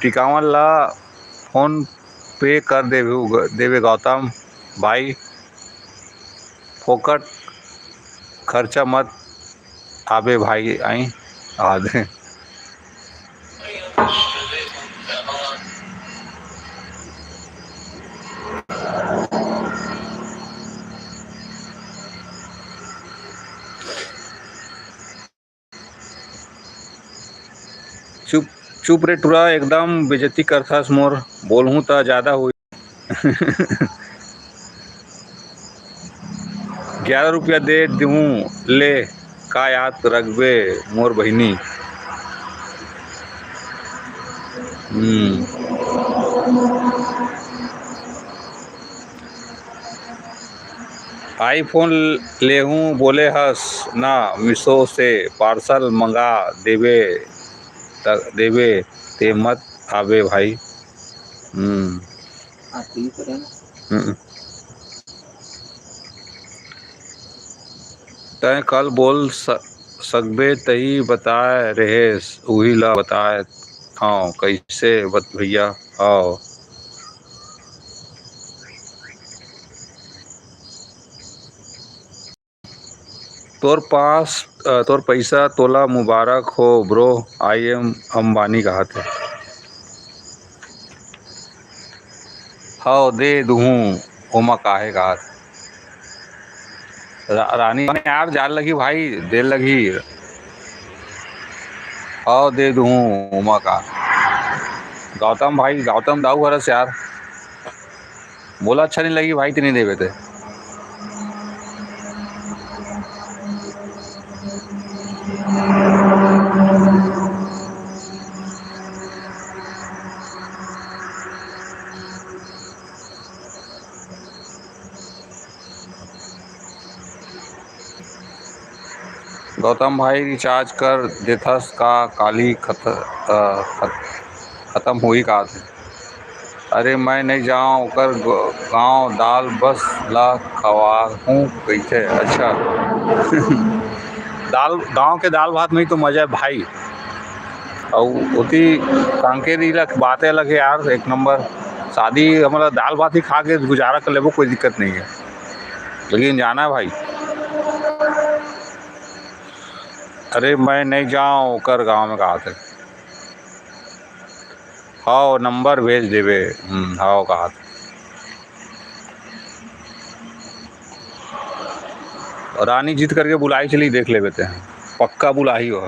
टिकावन ला फोन पे कर देवे गौतम भाई, फोकट खर्चा मत आबे भाई आई आदे। चुप चुप रे टुरा, एकदम बेइज्जती करथस मोर, बोलहूँ त ज्यादा हुई। 11 रुपया दे दूँ ले, का याद रखबे मोर बहिनी। आईफोन लेहूँ बोले हस ना, मीशो से पार्सल मंगा देवे ते मत आबे भाई। तय कल बोल सकबे तही बताए रहेस, उही ला बताए हाँ कैसे भैया। हाँ तोर पैसा तोला मुबारक हो ब्रो, आई एम अंबानी कहा थे। हाँ दे दूँ ओमा काहे कहा। रानी ने यार जान लगी भाई, देर लगी। हाँ दे दूँ ओमा का। गौतम भाई, गौतम दाऊ हरस यार, बोला अच्छा नहीं लगी भाई, नहीं देवे थे। गौतम भाई रिचार्ज कर देथस का, काली खत्म हुई का थे। अरे मैं नहीं जाऊँ ओकर गाँव, दाल बस ला खवाहूँ कैसे। अच्छा दाल गाँव के दाल भात में ही तो मजा है भाई, और उती कांकेरी लग बातें अलग है यार, एक नंबर। शादी हमारा दाल भात ही खा के गुजारा कर लेबो, कोई दिक्कत नहीं है, लेकिन जाना है भाई। अरे मैं नहीं जाऊँ ओकर गाँव में कहा थे। हाँ नंबर भेज देवे। हाँ कहा था। रानी जीत करके बुलाई चली, देख ले बेते हैं, पक्का बुलाई हो।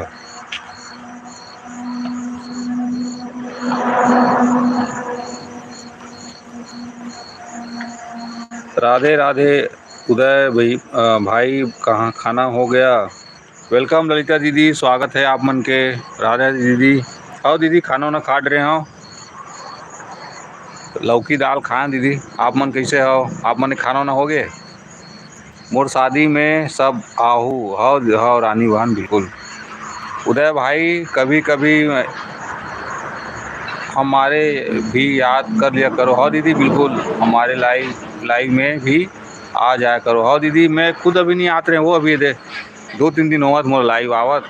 राधे राधे उदय भाई कहाँ खाना हो गया। वेलकम ललिता दीदी, स्वागत है आप मन के। राधे दीदी, आओ दीदी खाना वाना खा रहे हो। लौकी दाल खाएं दीदी, आप मन कैसे हो, आप मन खाना वाना हो गए। मोर शादी में सब आहू। हाँ रानी बहन बिल्कुल। उदय भाई कभी कभी हमारे भी याद कर लिया करो। हाँ दीदी बिल्कुल, हमारे लाइव में भी आ जाया करो। हाँ दीदी, मैं खुद अभी नहीं आते रहे वो, अभी दे 2-3 दिन होवत मोर लाइव आवत,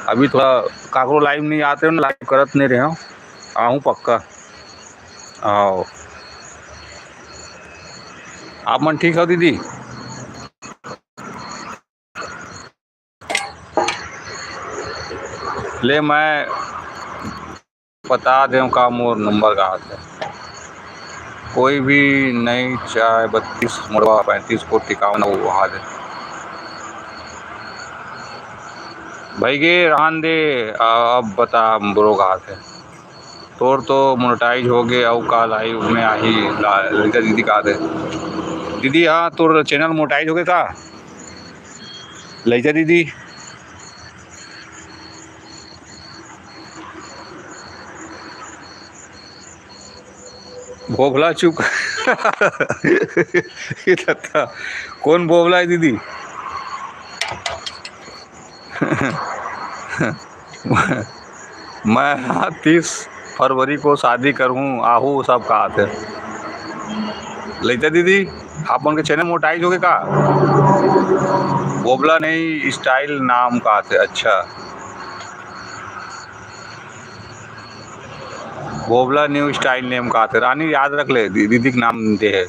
अभी थोड़ा काकरो लाइव नहीं आते हो, लाइव करत नहीं रहे हो, आहूँ पक्का। आओ आप मन ठीक हो दीदी। ले मैं बता दूँ का मोर नंबर का हाथ है, कोई भी नहीं चाहे 32 मुड़वा 35 को टिकावना वो वहाँ दे भाई गे रहन दे। अब बता ब्रो का हाथ है, तोर तो मोनेटाइज हो गए, और का लाइव में आई ललिता दीदी का दे। दीदी हाँ तोर चैनल मोनेटाइज हो गए का ललिता दीदी। बोभला चुप कौन बोभला है दीदी। मैं 30 फरवरी को शादी करूँ आहू सब कहा थे लेते दीदी अपन के चैनल मोटाइज हो गए का बोबला नहीं स्टाइल नाम का थे अच्छा बोबला न्यू स्टाइल नेम का थे रानी याद रख ले दीदी के नाम दे है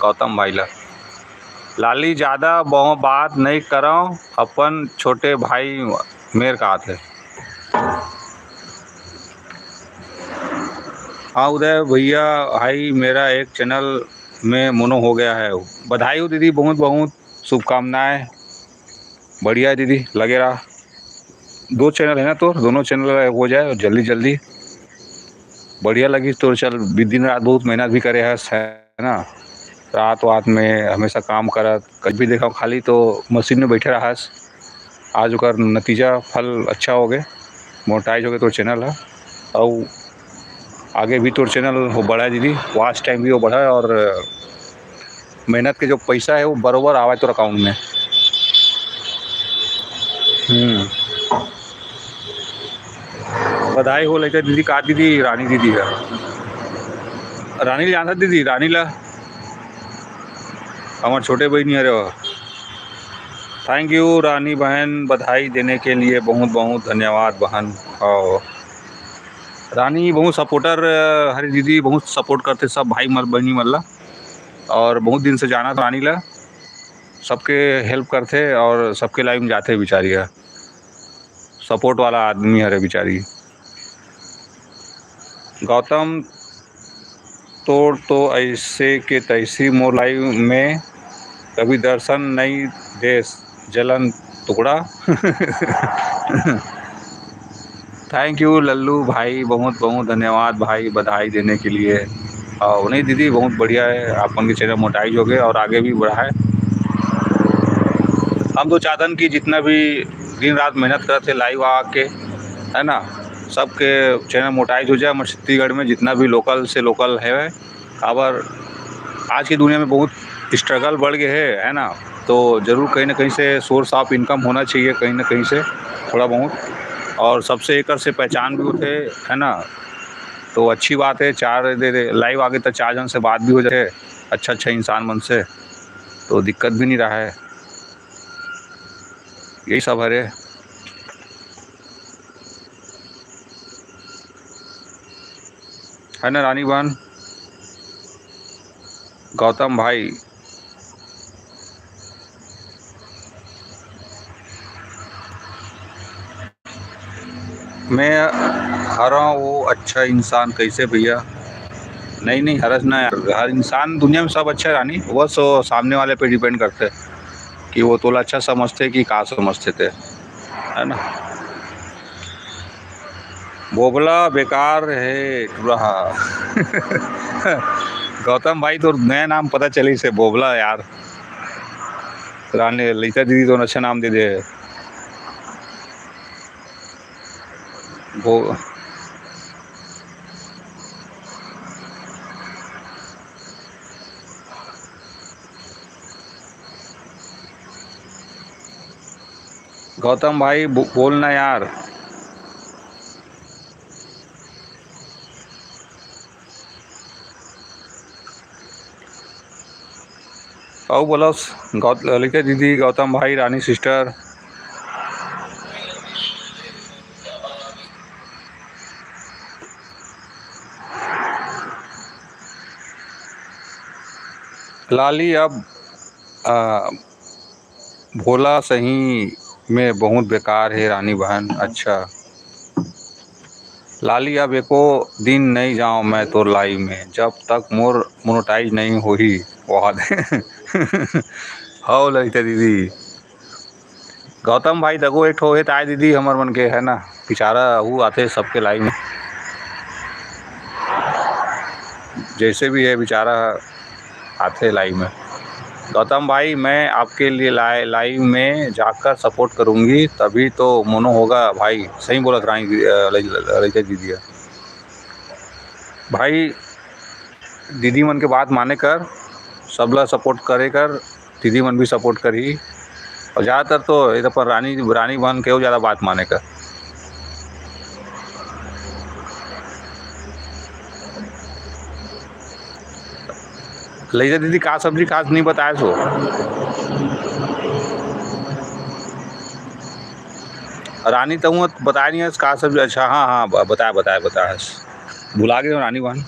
गौतम भाई ला लाली ज़्यादा बहु बात नहीं करो अपन छोटे भाई मेरे कहा थे हाँ उदय भैया भाई मेरा एक चैनल में मोनो हो गया है बधाई हो दीदी बहुत बहुत शुभकामनाएं बढ़िया है दीदी लगे रहा 2 चैनल है ना तो दोनों चैनल हो जाए और जल्दी जल्दी बढ़िया लगी तो चल दिन रात बहुत मेहनत भी करे है ना रात में हमेशा काम करत कभी भी देखा खाली तो मशीन में बैठे रहा आज ओकर नतीजा फल अच्छा हो गए मोटाइज हो गए तो चैनल है और आगे भी तो चैनल वो बढ़ा है दीदी वॉच टाइम भी वो बढ़ा है और मेहनत के जो पैसा है वो बराबर आवा तो अकाउंट में बधाई हो लेकर दीदी का दीदी रानी दीदी है रानी जानता दीदी रानी ला हमारे छोटे बहनी अरे थैंक यू रानी बहन बधाई देने के लिए बहुत बहुत धन्यवाद बहन और रानी बहुत सपोर्टर हरी दीदी बहुत सपोर्ट करते सब भाई मल बहनी मल्ला और बहुत दिन से जाना था रानी ला सबके हेल्प करते और सबके लाइफ में जाते बेचारी है सपोर्ट वाला आदमी है बेचारी गौतम तोड़ तो ऐसे के तैसी मोर लाइव में कभी दर्शन नहीं दे जलन टुकड़ा थैंक यू लल्लू भाई बहुत बहुत धन्यवाद भाई बधाई देने के लिए और नहीं दीदी बहुत बढ़िया है अपन के चैनल मोटाइज हो गए और आगे भी बढ़ा है हम तो चाहतन कि जितना भी दिन रात मेहनत करते लाइव आके है ना सबके चैनल मोटाइज हो जाए हमारे छत्तीसगढ़ में जितना भी लोकल से लोकल है खबर आज की दुनिया में बहुत स्ट्रगल बढ़ गए है ना तो ज़रूर कहीं ना कहीं से सोर्स ऑफ इनकम होना चाहिए कहीं ना कहीं से थोड़ा बहुत और सबसे एक से पहचान भी होते है ना तो अच्छी बात है 4 दे लाइव आगे तक 4 जन से बात भी हो जाए अच्छा इंसान मन से तो दिक्कत भी नहीं रहा है यही सब है ना रानी बहन गौतम भाई मैं हरा वो अच्छा इंसान कैसे भैया नहीं हरस ना यार हर इंसान दुनिया में सब अच्छा है रानी बस सामने वाले पे डिपेंड करते कि वो तोला अच्छा समझते कि का समझते थे है ना बोबला बेकार है रहा गौतम भाई तो नया नाम पता चली से बोबला यार रानी ललिता दीदी तो अच्छा नाम दे दे वो गौतम भाई बोलना यार और बोलो ललिता दीदी गौतम भाई रानी सिस्टर लाली अब भोला सही में बहुत बेकार है रानी बहन अच्छा लाली अब एको दिन नहीं जाऊँ मैं तो लाइव में जब तक मोर मोनेटाइज नहीं हुई वहाँ हो ललिता दीदी गौतम भाई दगो एक ठो है ताए दीदी हमार मन के है ना बेचारा वो आते सबके लाइव में जैसे भी है बेचारा आते लाइव में गौतम भाई मैं आपके लिए लाइव में जाकर सपोर्ट करूंगी तभी तो मोनो होगा भाई सही बोला रानी ललिता दीदी भाई दीदी मन के बात माने कर सबला सपोर्ट करे कर दीदी मन भी सपोर्ट करी और ज़्यादातर तो इधर पर रानी बहन के ज़्यादा बात माने कर ललिता दीदी का सब्जी खास नहीं बताया सो। रानी तो हूँ बताया नहीं है का सब्जी। अच्छा हाँ हाँ बताया बताया बताया, भुला गए रानी बहन।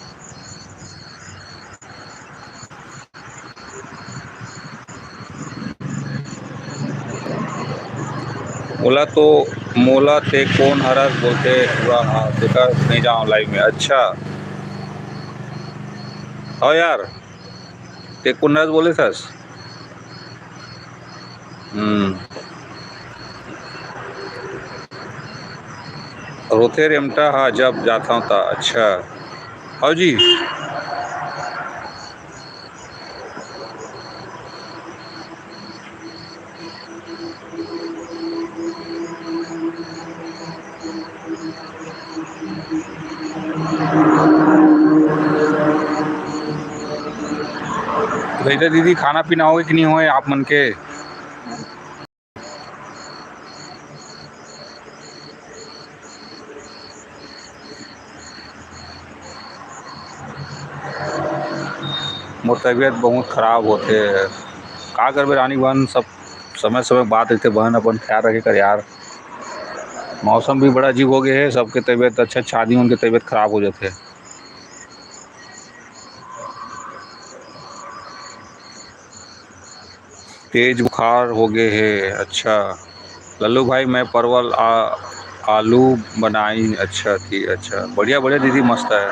मोला ते कौन हरस बोलते पूरा। हाँ देखा नहीं जाऊँ लाइव में। अच्छा हाँ यार ते कौन हरस बोले सस। रोथे रेमटा हाँ जब जाता हूँ था। अच्छा हाँ जी। ललिता दीदी खाना पीना होए कि नहीं होए आप मन के। मोर तबीयत बहुत खराब होते। का करबे रानी बहन, सब समय समय बात रहते बहन, अपन ख्याल रखे कर यार। मौसम भी बड़ा अजीब हो गए है, सबके तबीयत अच्छा आदमी उनकी तबीयत खराब हो जाते है। तेज बुखार हो गए है। अच्छा लल्लू भाई मैं परवल आलू बनाई। अच्छा ठीक। अच्छा बढ़िया बढ़िया दीदी मस्त है।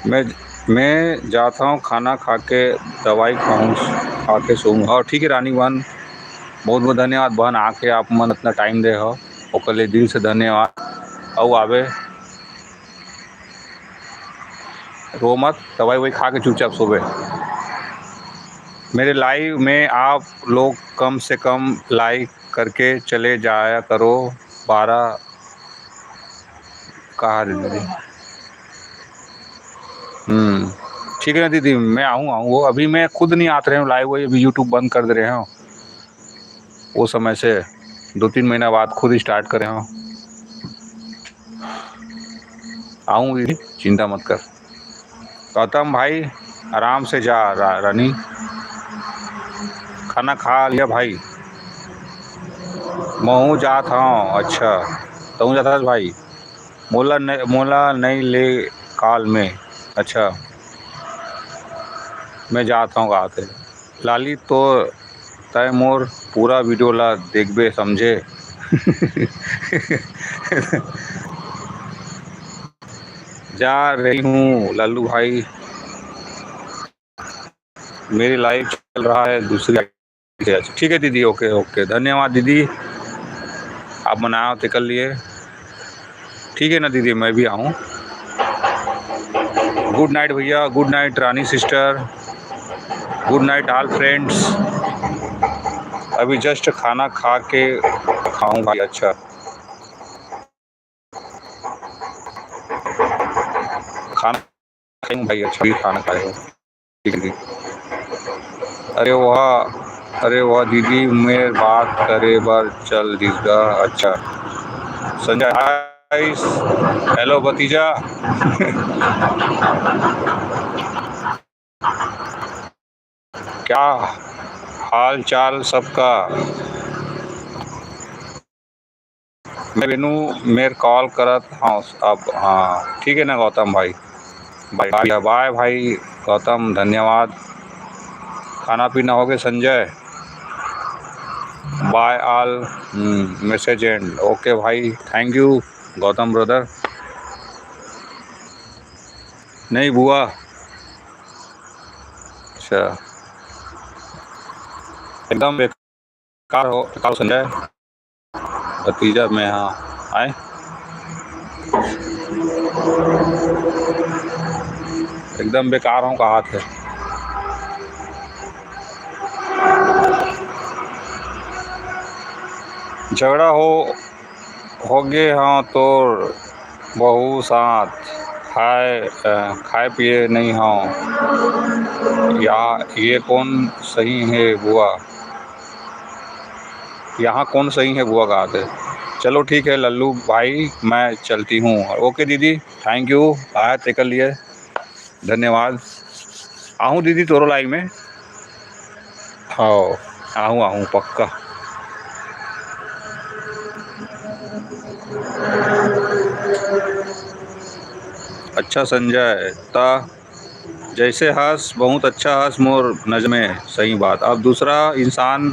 मैं जाता हूँ खाना खा के दवाई खाऊँ खा के सोऊंगा। और ठीक है रानी बहन, बहुत बहुत धन्यवाद बहन आके आप मन इतना टाइम दे हो ओकर लिए दिल से धन्यवाद। और आवे रो मत, दवाई वही खा के चुपचाप सोवे। मेरे लाइव में आप लोग कम से कम लाइक करके चले जाया करो। 12 कहा दीदी। ठीक है ना दीदी, मैं आऊँ वो अभी मैं खुद नहीं आते रहे हूँ लाइव, वही अभी यूट्यूब बंद कर दे रहे हो। वो समय से 2-3 महीना बाद खुद स्टार्ट करे हो। आऊँ दीदी चिंता मत कर। गौतम भाई आराम से जा रानी, खाना खा लिया भाई। महू जात हूँ। अच्छा तू जाता भाई। मोला नहीं ले काल में। अच्छा मैं जाता हूँ कहा थे लाली तो तय मोर पूरा वीडियो ला देखबे समझे। जा रही हूँ लल्लू भाई, मेरी लाइव चल रहा है दूसरी। ठीक है दीदी, ओके ओके धन्यवाद दीदी, आप मनाओ तो कर लिए। ठीक है ना दीदी, मैं भी आऊँ। गुड नाइट भैया, good night Rani sister, good night all friends. अभी जस्ट खाना खा के खाऊं भाई। अच्छा खाना खाऊं भाई। अच्छा भी खाना खाए हो ठीक है। अरे वाह दीदी मैं बात करे बार चल दीदा। अच्छा संजय हाय, हेलो भतीजा। क्या हाल चाल सबका। मैं बिनू मेरे कॉल करत हाँ अब। हाँ ठीक है ना गौतम भाई, बाय बाय भाई गौतम धन्यवाद। खाना पीना हो गया Sanjay, bye all message and okay भाई थैंक यू गौतम ब्रदर। नहीं बुआ। अच्छा एकदम बेकार हो संजय भतीजा में। हाँ आए एकदम बेकार हूँ कहा थे। झगड़ा हो गए हाँ तो बहू साथ खाए पिए नहीं हो या ये कौन सही है बुआ। यहाँ कौन सही है बुआ कहा थे। चलो ठीक है लल्लू भाई, मैं चलती हूँ। ओके दीदी, थैंक यू, आया तय कर लिए, धन्यवाद। आऊँ दीदी तोरो लाइव में? हाँ आऊँ पक्का। अच्छा संजय ता जैसे हंस बहुत अच्छा हंस मोर नज़र में, सही बात। अब दूसरा इंसान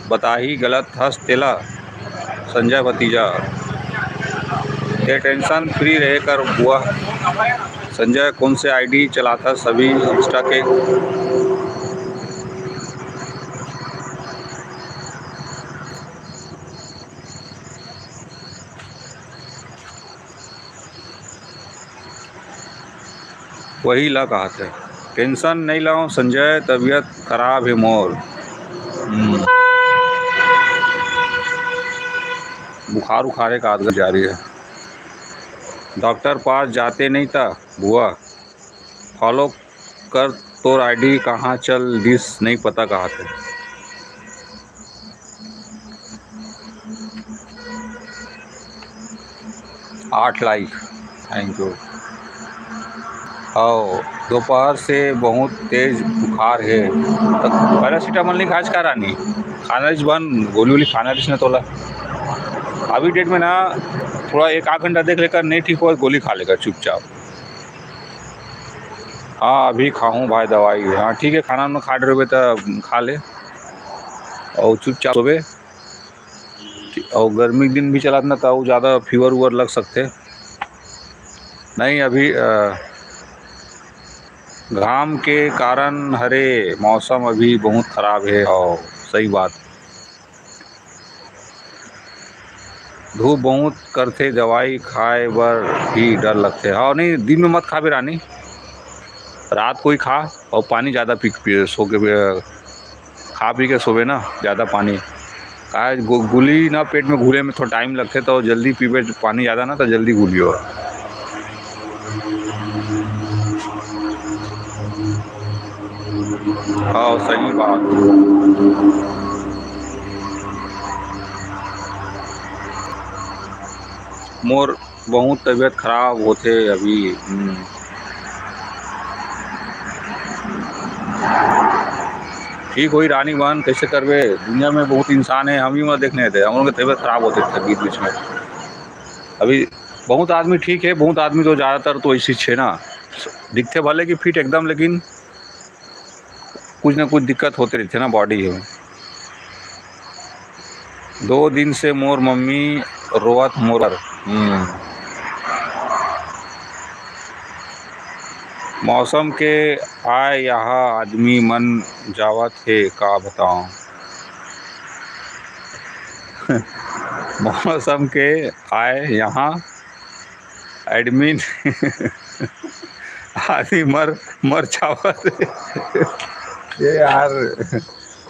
बता ही गलत हंस तेला। संजय भतीजा ये टेंशन फ्री रह कर हुआ। संजय कौन से आईडी चलाता सभी इंस्टा के? वही ला कहा थे, टेंशन नहीं लाओ संजय, तबीयत खराब है मोर। बुखार उखारे का आदत जारी है। डॉक्टर पास जाते नहीं था बुआ, फॉलो कर तो आईडी कहाँ चल दिस नहीं पता कहाँ थे। 8 लाइक, थैंक यू। आओ दोपहर से बहुत तेज बुखार है, तो पैरासीटामोल नहीं खाज का रानी, खाना बंद, गोली वोली खाना ना तोला। अभी डेट में ना थोड़ा 1 आध घंटा देख लेकर नहीं ठीक हो गोली खा लेकर चुपचाप। हाँ अभी खाऊं भाई दवाई, हाँ ठीक है, खाना में खा रहे तो खा ले और चुपचाप सोबे। और गर्मी दिन भी चला ना तो ज़्यादा फीवर वूवर लग सकते नहीं। अभी घाम के कारण हरे मौसम अभी बहुत ख़राब है। और सही बात, धूप बहुत करते, दवाई खाए बर भी डर लगते। हाँ नहीं दिन में मत खा भी रानी, रात को ही खा और पानी ज़्यादा पी सो के खा पी के सोवे ना, ज़्यादा पानी का गुली ना पेट में घुले में थोड़ा टाइम लगते, तो जल्दी पीवे पानी ज़्यादा ना तो जल्दी घुलियो। हाँ सही बात। मोर बहुत तबीयत खराब होते अभी। ठीक हुई रानी बहन, कैसे करवे, दुनिया में बहुत इंसान है, हम ही वहाँ देखने थे, हम लोग की तबीयत खराब होते थे बीच बीच में। अभी बहुत आदमी ठीक है, बहुत आदमी तो ज़्यादातर तो ऐसी छे ना, दिखते भले कि फिट एकदम, लेकिन कुछ ना कुछ दिक्कत होते रहती है ना बॉडी में। 2 दिन से मोर मम्मी रोवत मोर। मौसम के आय यहाँ आदमी मन जावत है, का बताऊं। मौसम के आए यहाँ एडमिन आदमी मर जावत है। ये यार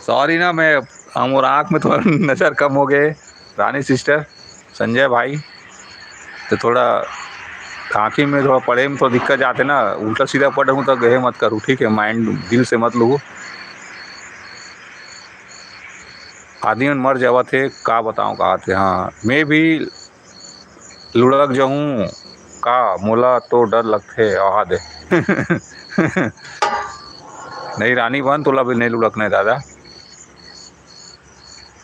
सॉरी ना, मैं और आँख में थोड़ा नज़र कम हो गए रानी सिस्टर, संजय भाई, तो थोड़ा आँखी में थोड़ा पढ़े में तो दिक्कत जाते ना, उल्टा सीधा पढ़ हूँ तो गहे मत करूँ, ठीक है, माइंड दिल से मत लो। आदमी मर जावा थे, का बताऊँ कहा थे। हाँ मैं भी लुढ़क जाऊँ का, मोला तो डर लगते आहा दे। नहीं रानी बहन तोला भी नहीं लुढ़कना है दादा,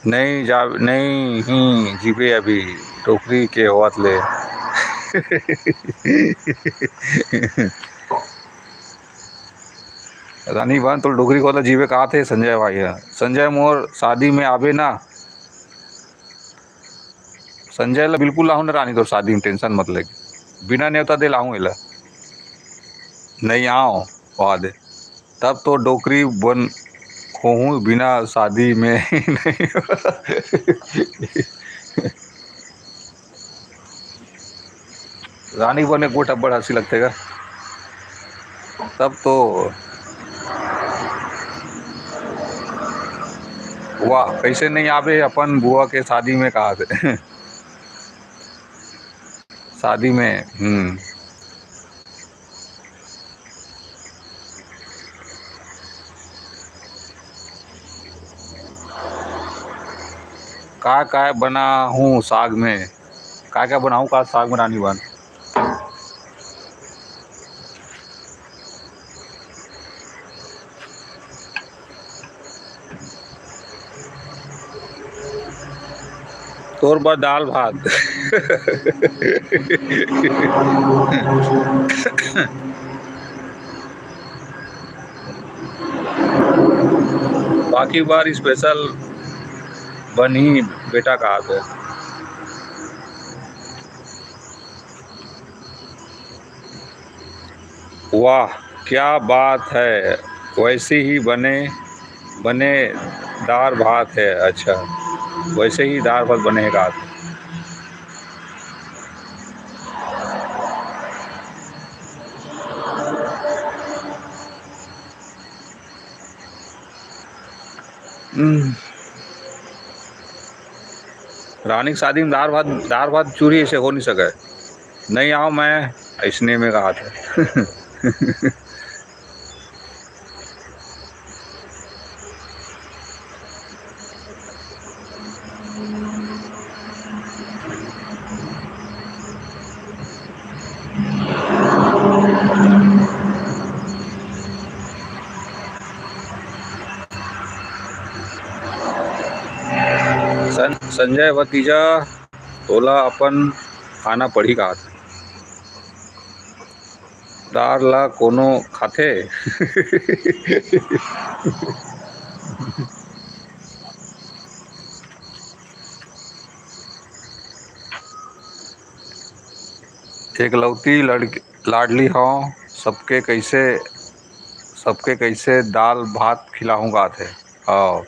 नहीं जा नहीं ही जीवे अभी टोकरी के होवत ले। रानी बहन तो डोगरी को तो जीवे कहा थे संजय भाई है। संजय मोर शादी में आवे ना, संजय ला बिल्कुल लाऊं ना रानी, तो शादी में टेंशन मत ले, बिना न्योता दे लाऊं इला, नहीं आओ वहाँ दे, तब तो डोकरी बन खोहूँ बिना शादी में। नहीं रानी बने को टब्बड़ हंसी लगते का, तब तो वाह कैसे नहीं आवे अपन बुआ के शादी में कहा थे। शादी में का बना हूँ साग में, का बनाऊँ का साग में रानी बन। तोर बा दाल भात। बाकी बार स्पेशल बनी बेटा कहा थे। वाह क्या बात है, वैसे ही बने बने दाल भात है। अच्छा, वैसे ही दाल भात बनेगा। रानी की शादी में दाल भात चूरी ऐसे हो नहीं सके। नहीं आओ मैं ऐसने में कहा था। संजय भतीजा तोला अपन खाना पढ़ी कहा था। दाल ला कोनो खाथे। एकलौती लाडली हूँ, सबके कैसे दाल भात खिलाऊंगा थे। और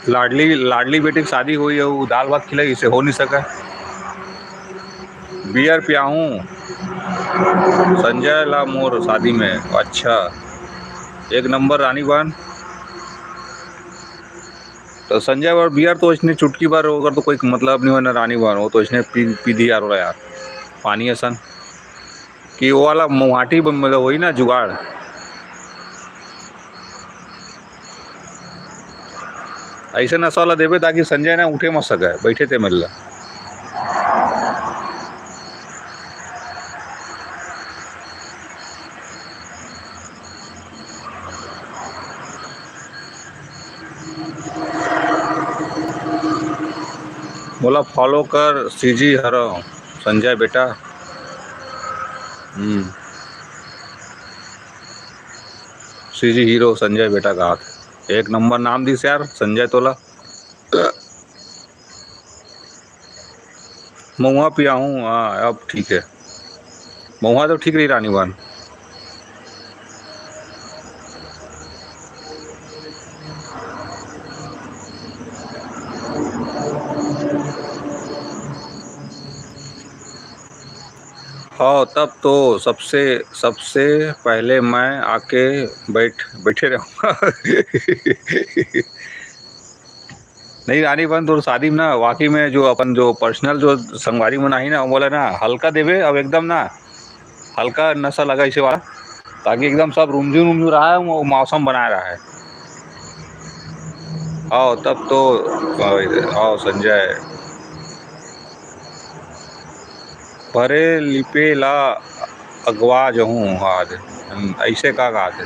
लाडली बेटी की शादी हुई है, वो दाल भात खिलाई, इसे हो नहीं सका। बियर पिया हूँ संजय ला मोर शादी में। अच्छा, एक नंबर रानी बन। तो संजय और बियर तो इसने चुटकी बार होकर तो कोई मतलब नहीं होना रानी बन। वो तो इसने पी दी यार, यार पानी असन कि वो वाला मुहाटी मतलब वही ना जुगाड़। ऐसे नशा वाला देवे ताकि संजय ना उठे मत सके, बैठे थे मिल। बोला फॉलो कर सीजी हरो संजय बेटा। सीजी हीरो संजय बेटा का हाथ। एक नंबर नाम दिस यार संजय तोला। महुआ पिया हूँ, हाँ अब ठीक है। महुआ तो ठीक रही रानी बन। हाँ तब तो सबसे सबसे पहले मैं आके बैठे रहूँगा। नहीं रानी बन तो शादी में ना वाकई में जो अपन जो पर्सनल जो संगवारी मनाही ना, वो बोला ना हल्का देवे। अब एकदम ना हल्का नशा लगा इसे वाला, ताकि एकदम सब रुमझू रहा है, वो मौसम बनाया रहा है। आओ तब तो आओ संजय परे लिपे ला अगवा जो हूँ आज ऐसे का कहा थे।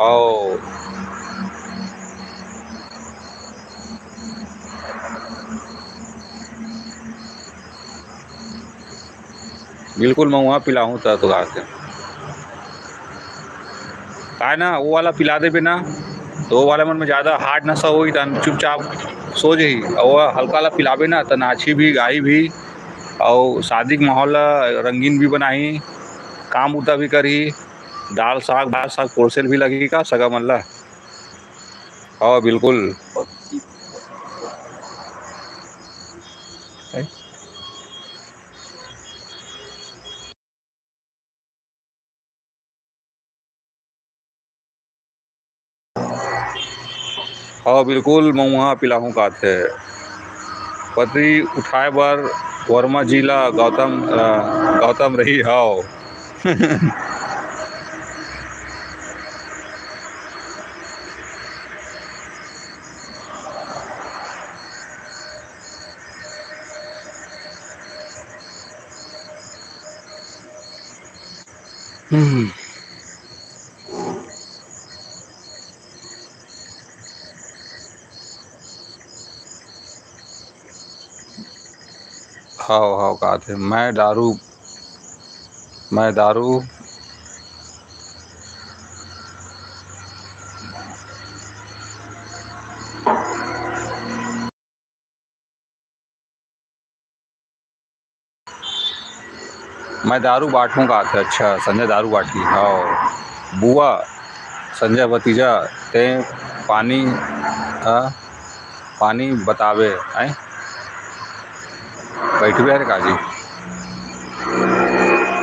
आओ बिल्कुल मैं वहाँ पिलाऊँ तो कहा थे का ना वो वाला पिला दे बिना, तो वो वाला मन में ज़्यादा हार्ड नशा होगी तो चुपचाप सो जाही। और वो हल्का वाला पिलाबे ना तो नाची भी गाई भी, और शादी के माहौल रंगीन भी बनाही, काम उता भी करी, दाल साग पोरसेल भी लगी का सगा मल्ला। हाँ बिल्कुल। हाँ बिल्कुल महुआ पिलाहूँ का थे पत्री उठाए बर वर्मा जिला गौतम रही हाओ हाँ हाँ का थे मैं दारू बांटूँ का थे। अच्छा संजय दारू बाटी हाँ बुआ संजय भतीजा ते पानी पानी बतावे आए बैठबे अरे काजी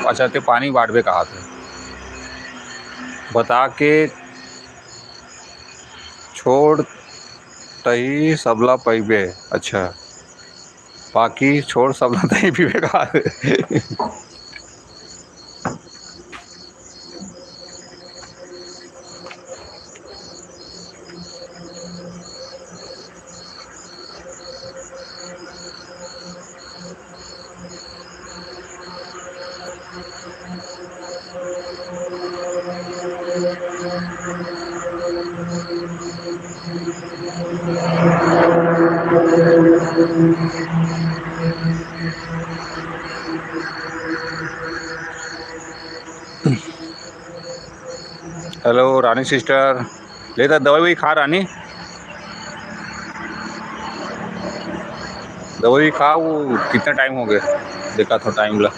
अच्छा ते पानी बांटबे कहा थे बता के छोड़ तही सबला पैबे अच्छा बाकी छोड़ सबला तही पीबे कहा थे हेलो रानी सिस्टर लेता दवाई वही खा रानी दवाई खा वो कितना टाइम हो गया देखा था टाइम ला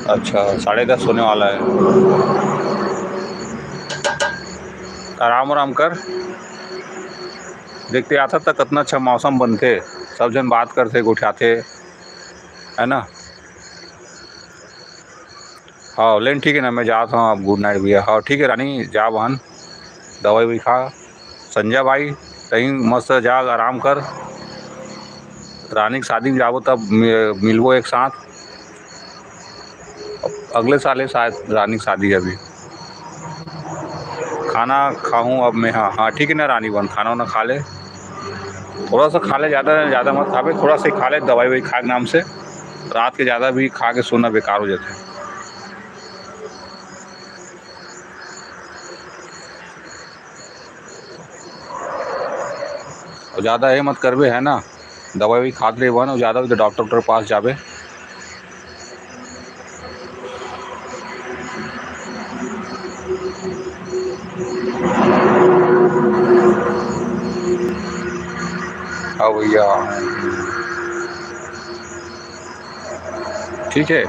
अच्छा 10:30 होने वाला है आराम कर देखते आता तक कितना अच्छा मौसम बनते सब जन बात करते उठाते है ना हाँ लेकिन ठीक है ना मैं जाता हूँ अब गुड नाइट भैया हाँ ठीक है रानी जा बहन दवाई भी खा संजय भाई कहीं मस्त जाग आराम कर रानी की शादी में जाबो तब मिलबो एक साथ अगले साल है शायद रानी की शादी है अभी खाना खाऊं अब मैं हाँ ठीक है ना रानी बन खाना वाना खा ले थोड़ा सा खा ले ज़्यादा मत खावे थोड़ा सा खा ले दवाई वही खा के नाम से रात के ज़्यादा भी खा के सोना बेकार हो जाता है और ज़्यादा ये मत करबे है ना दवाई वही खाते रहे और ज़्यादा तो डॉक्टर के पास जाबे हाँ भैया ठीक है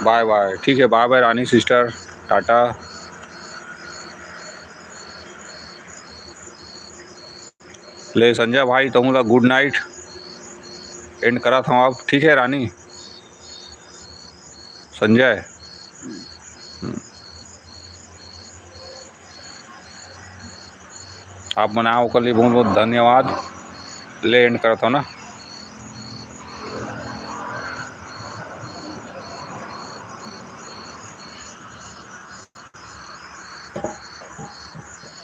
बाय बाय ठीक है बाय बाय रानी सिस्टर टाटा ले संजय भाई तुमला गुड नाइट एंड करा था आप ठीक है रानी संजय आप बनाओ के लिए बहुत बहुत धन्यवाद ले एंड करता हूँ ना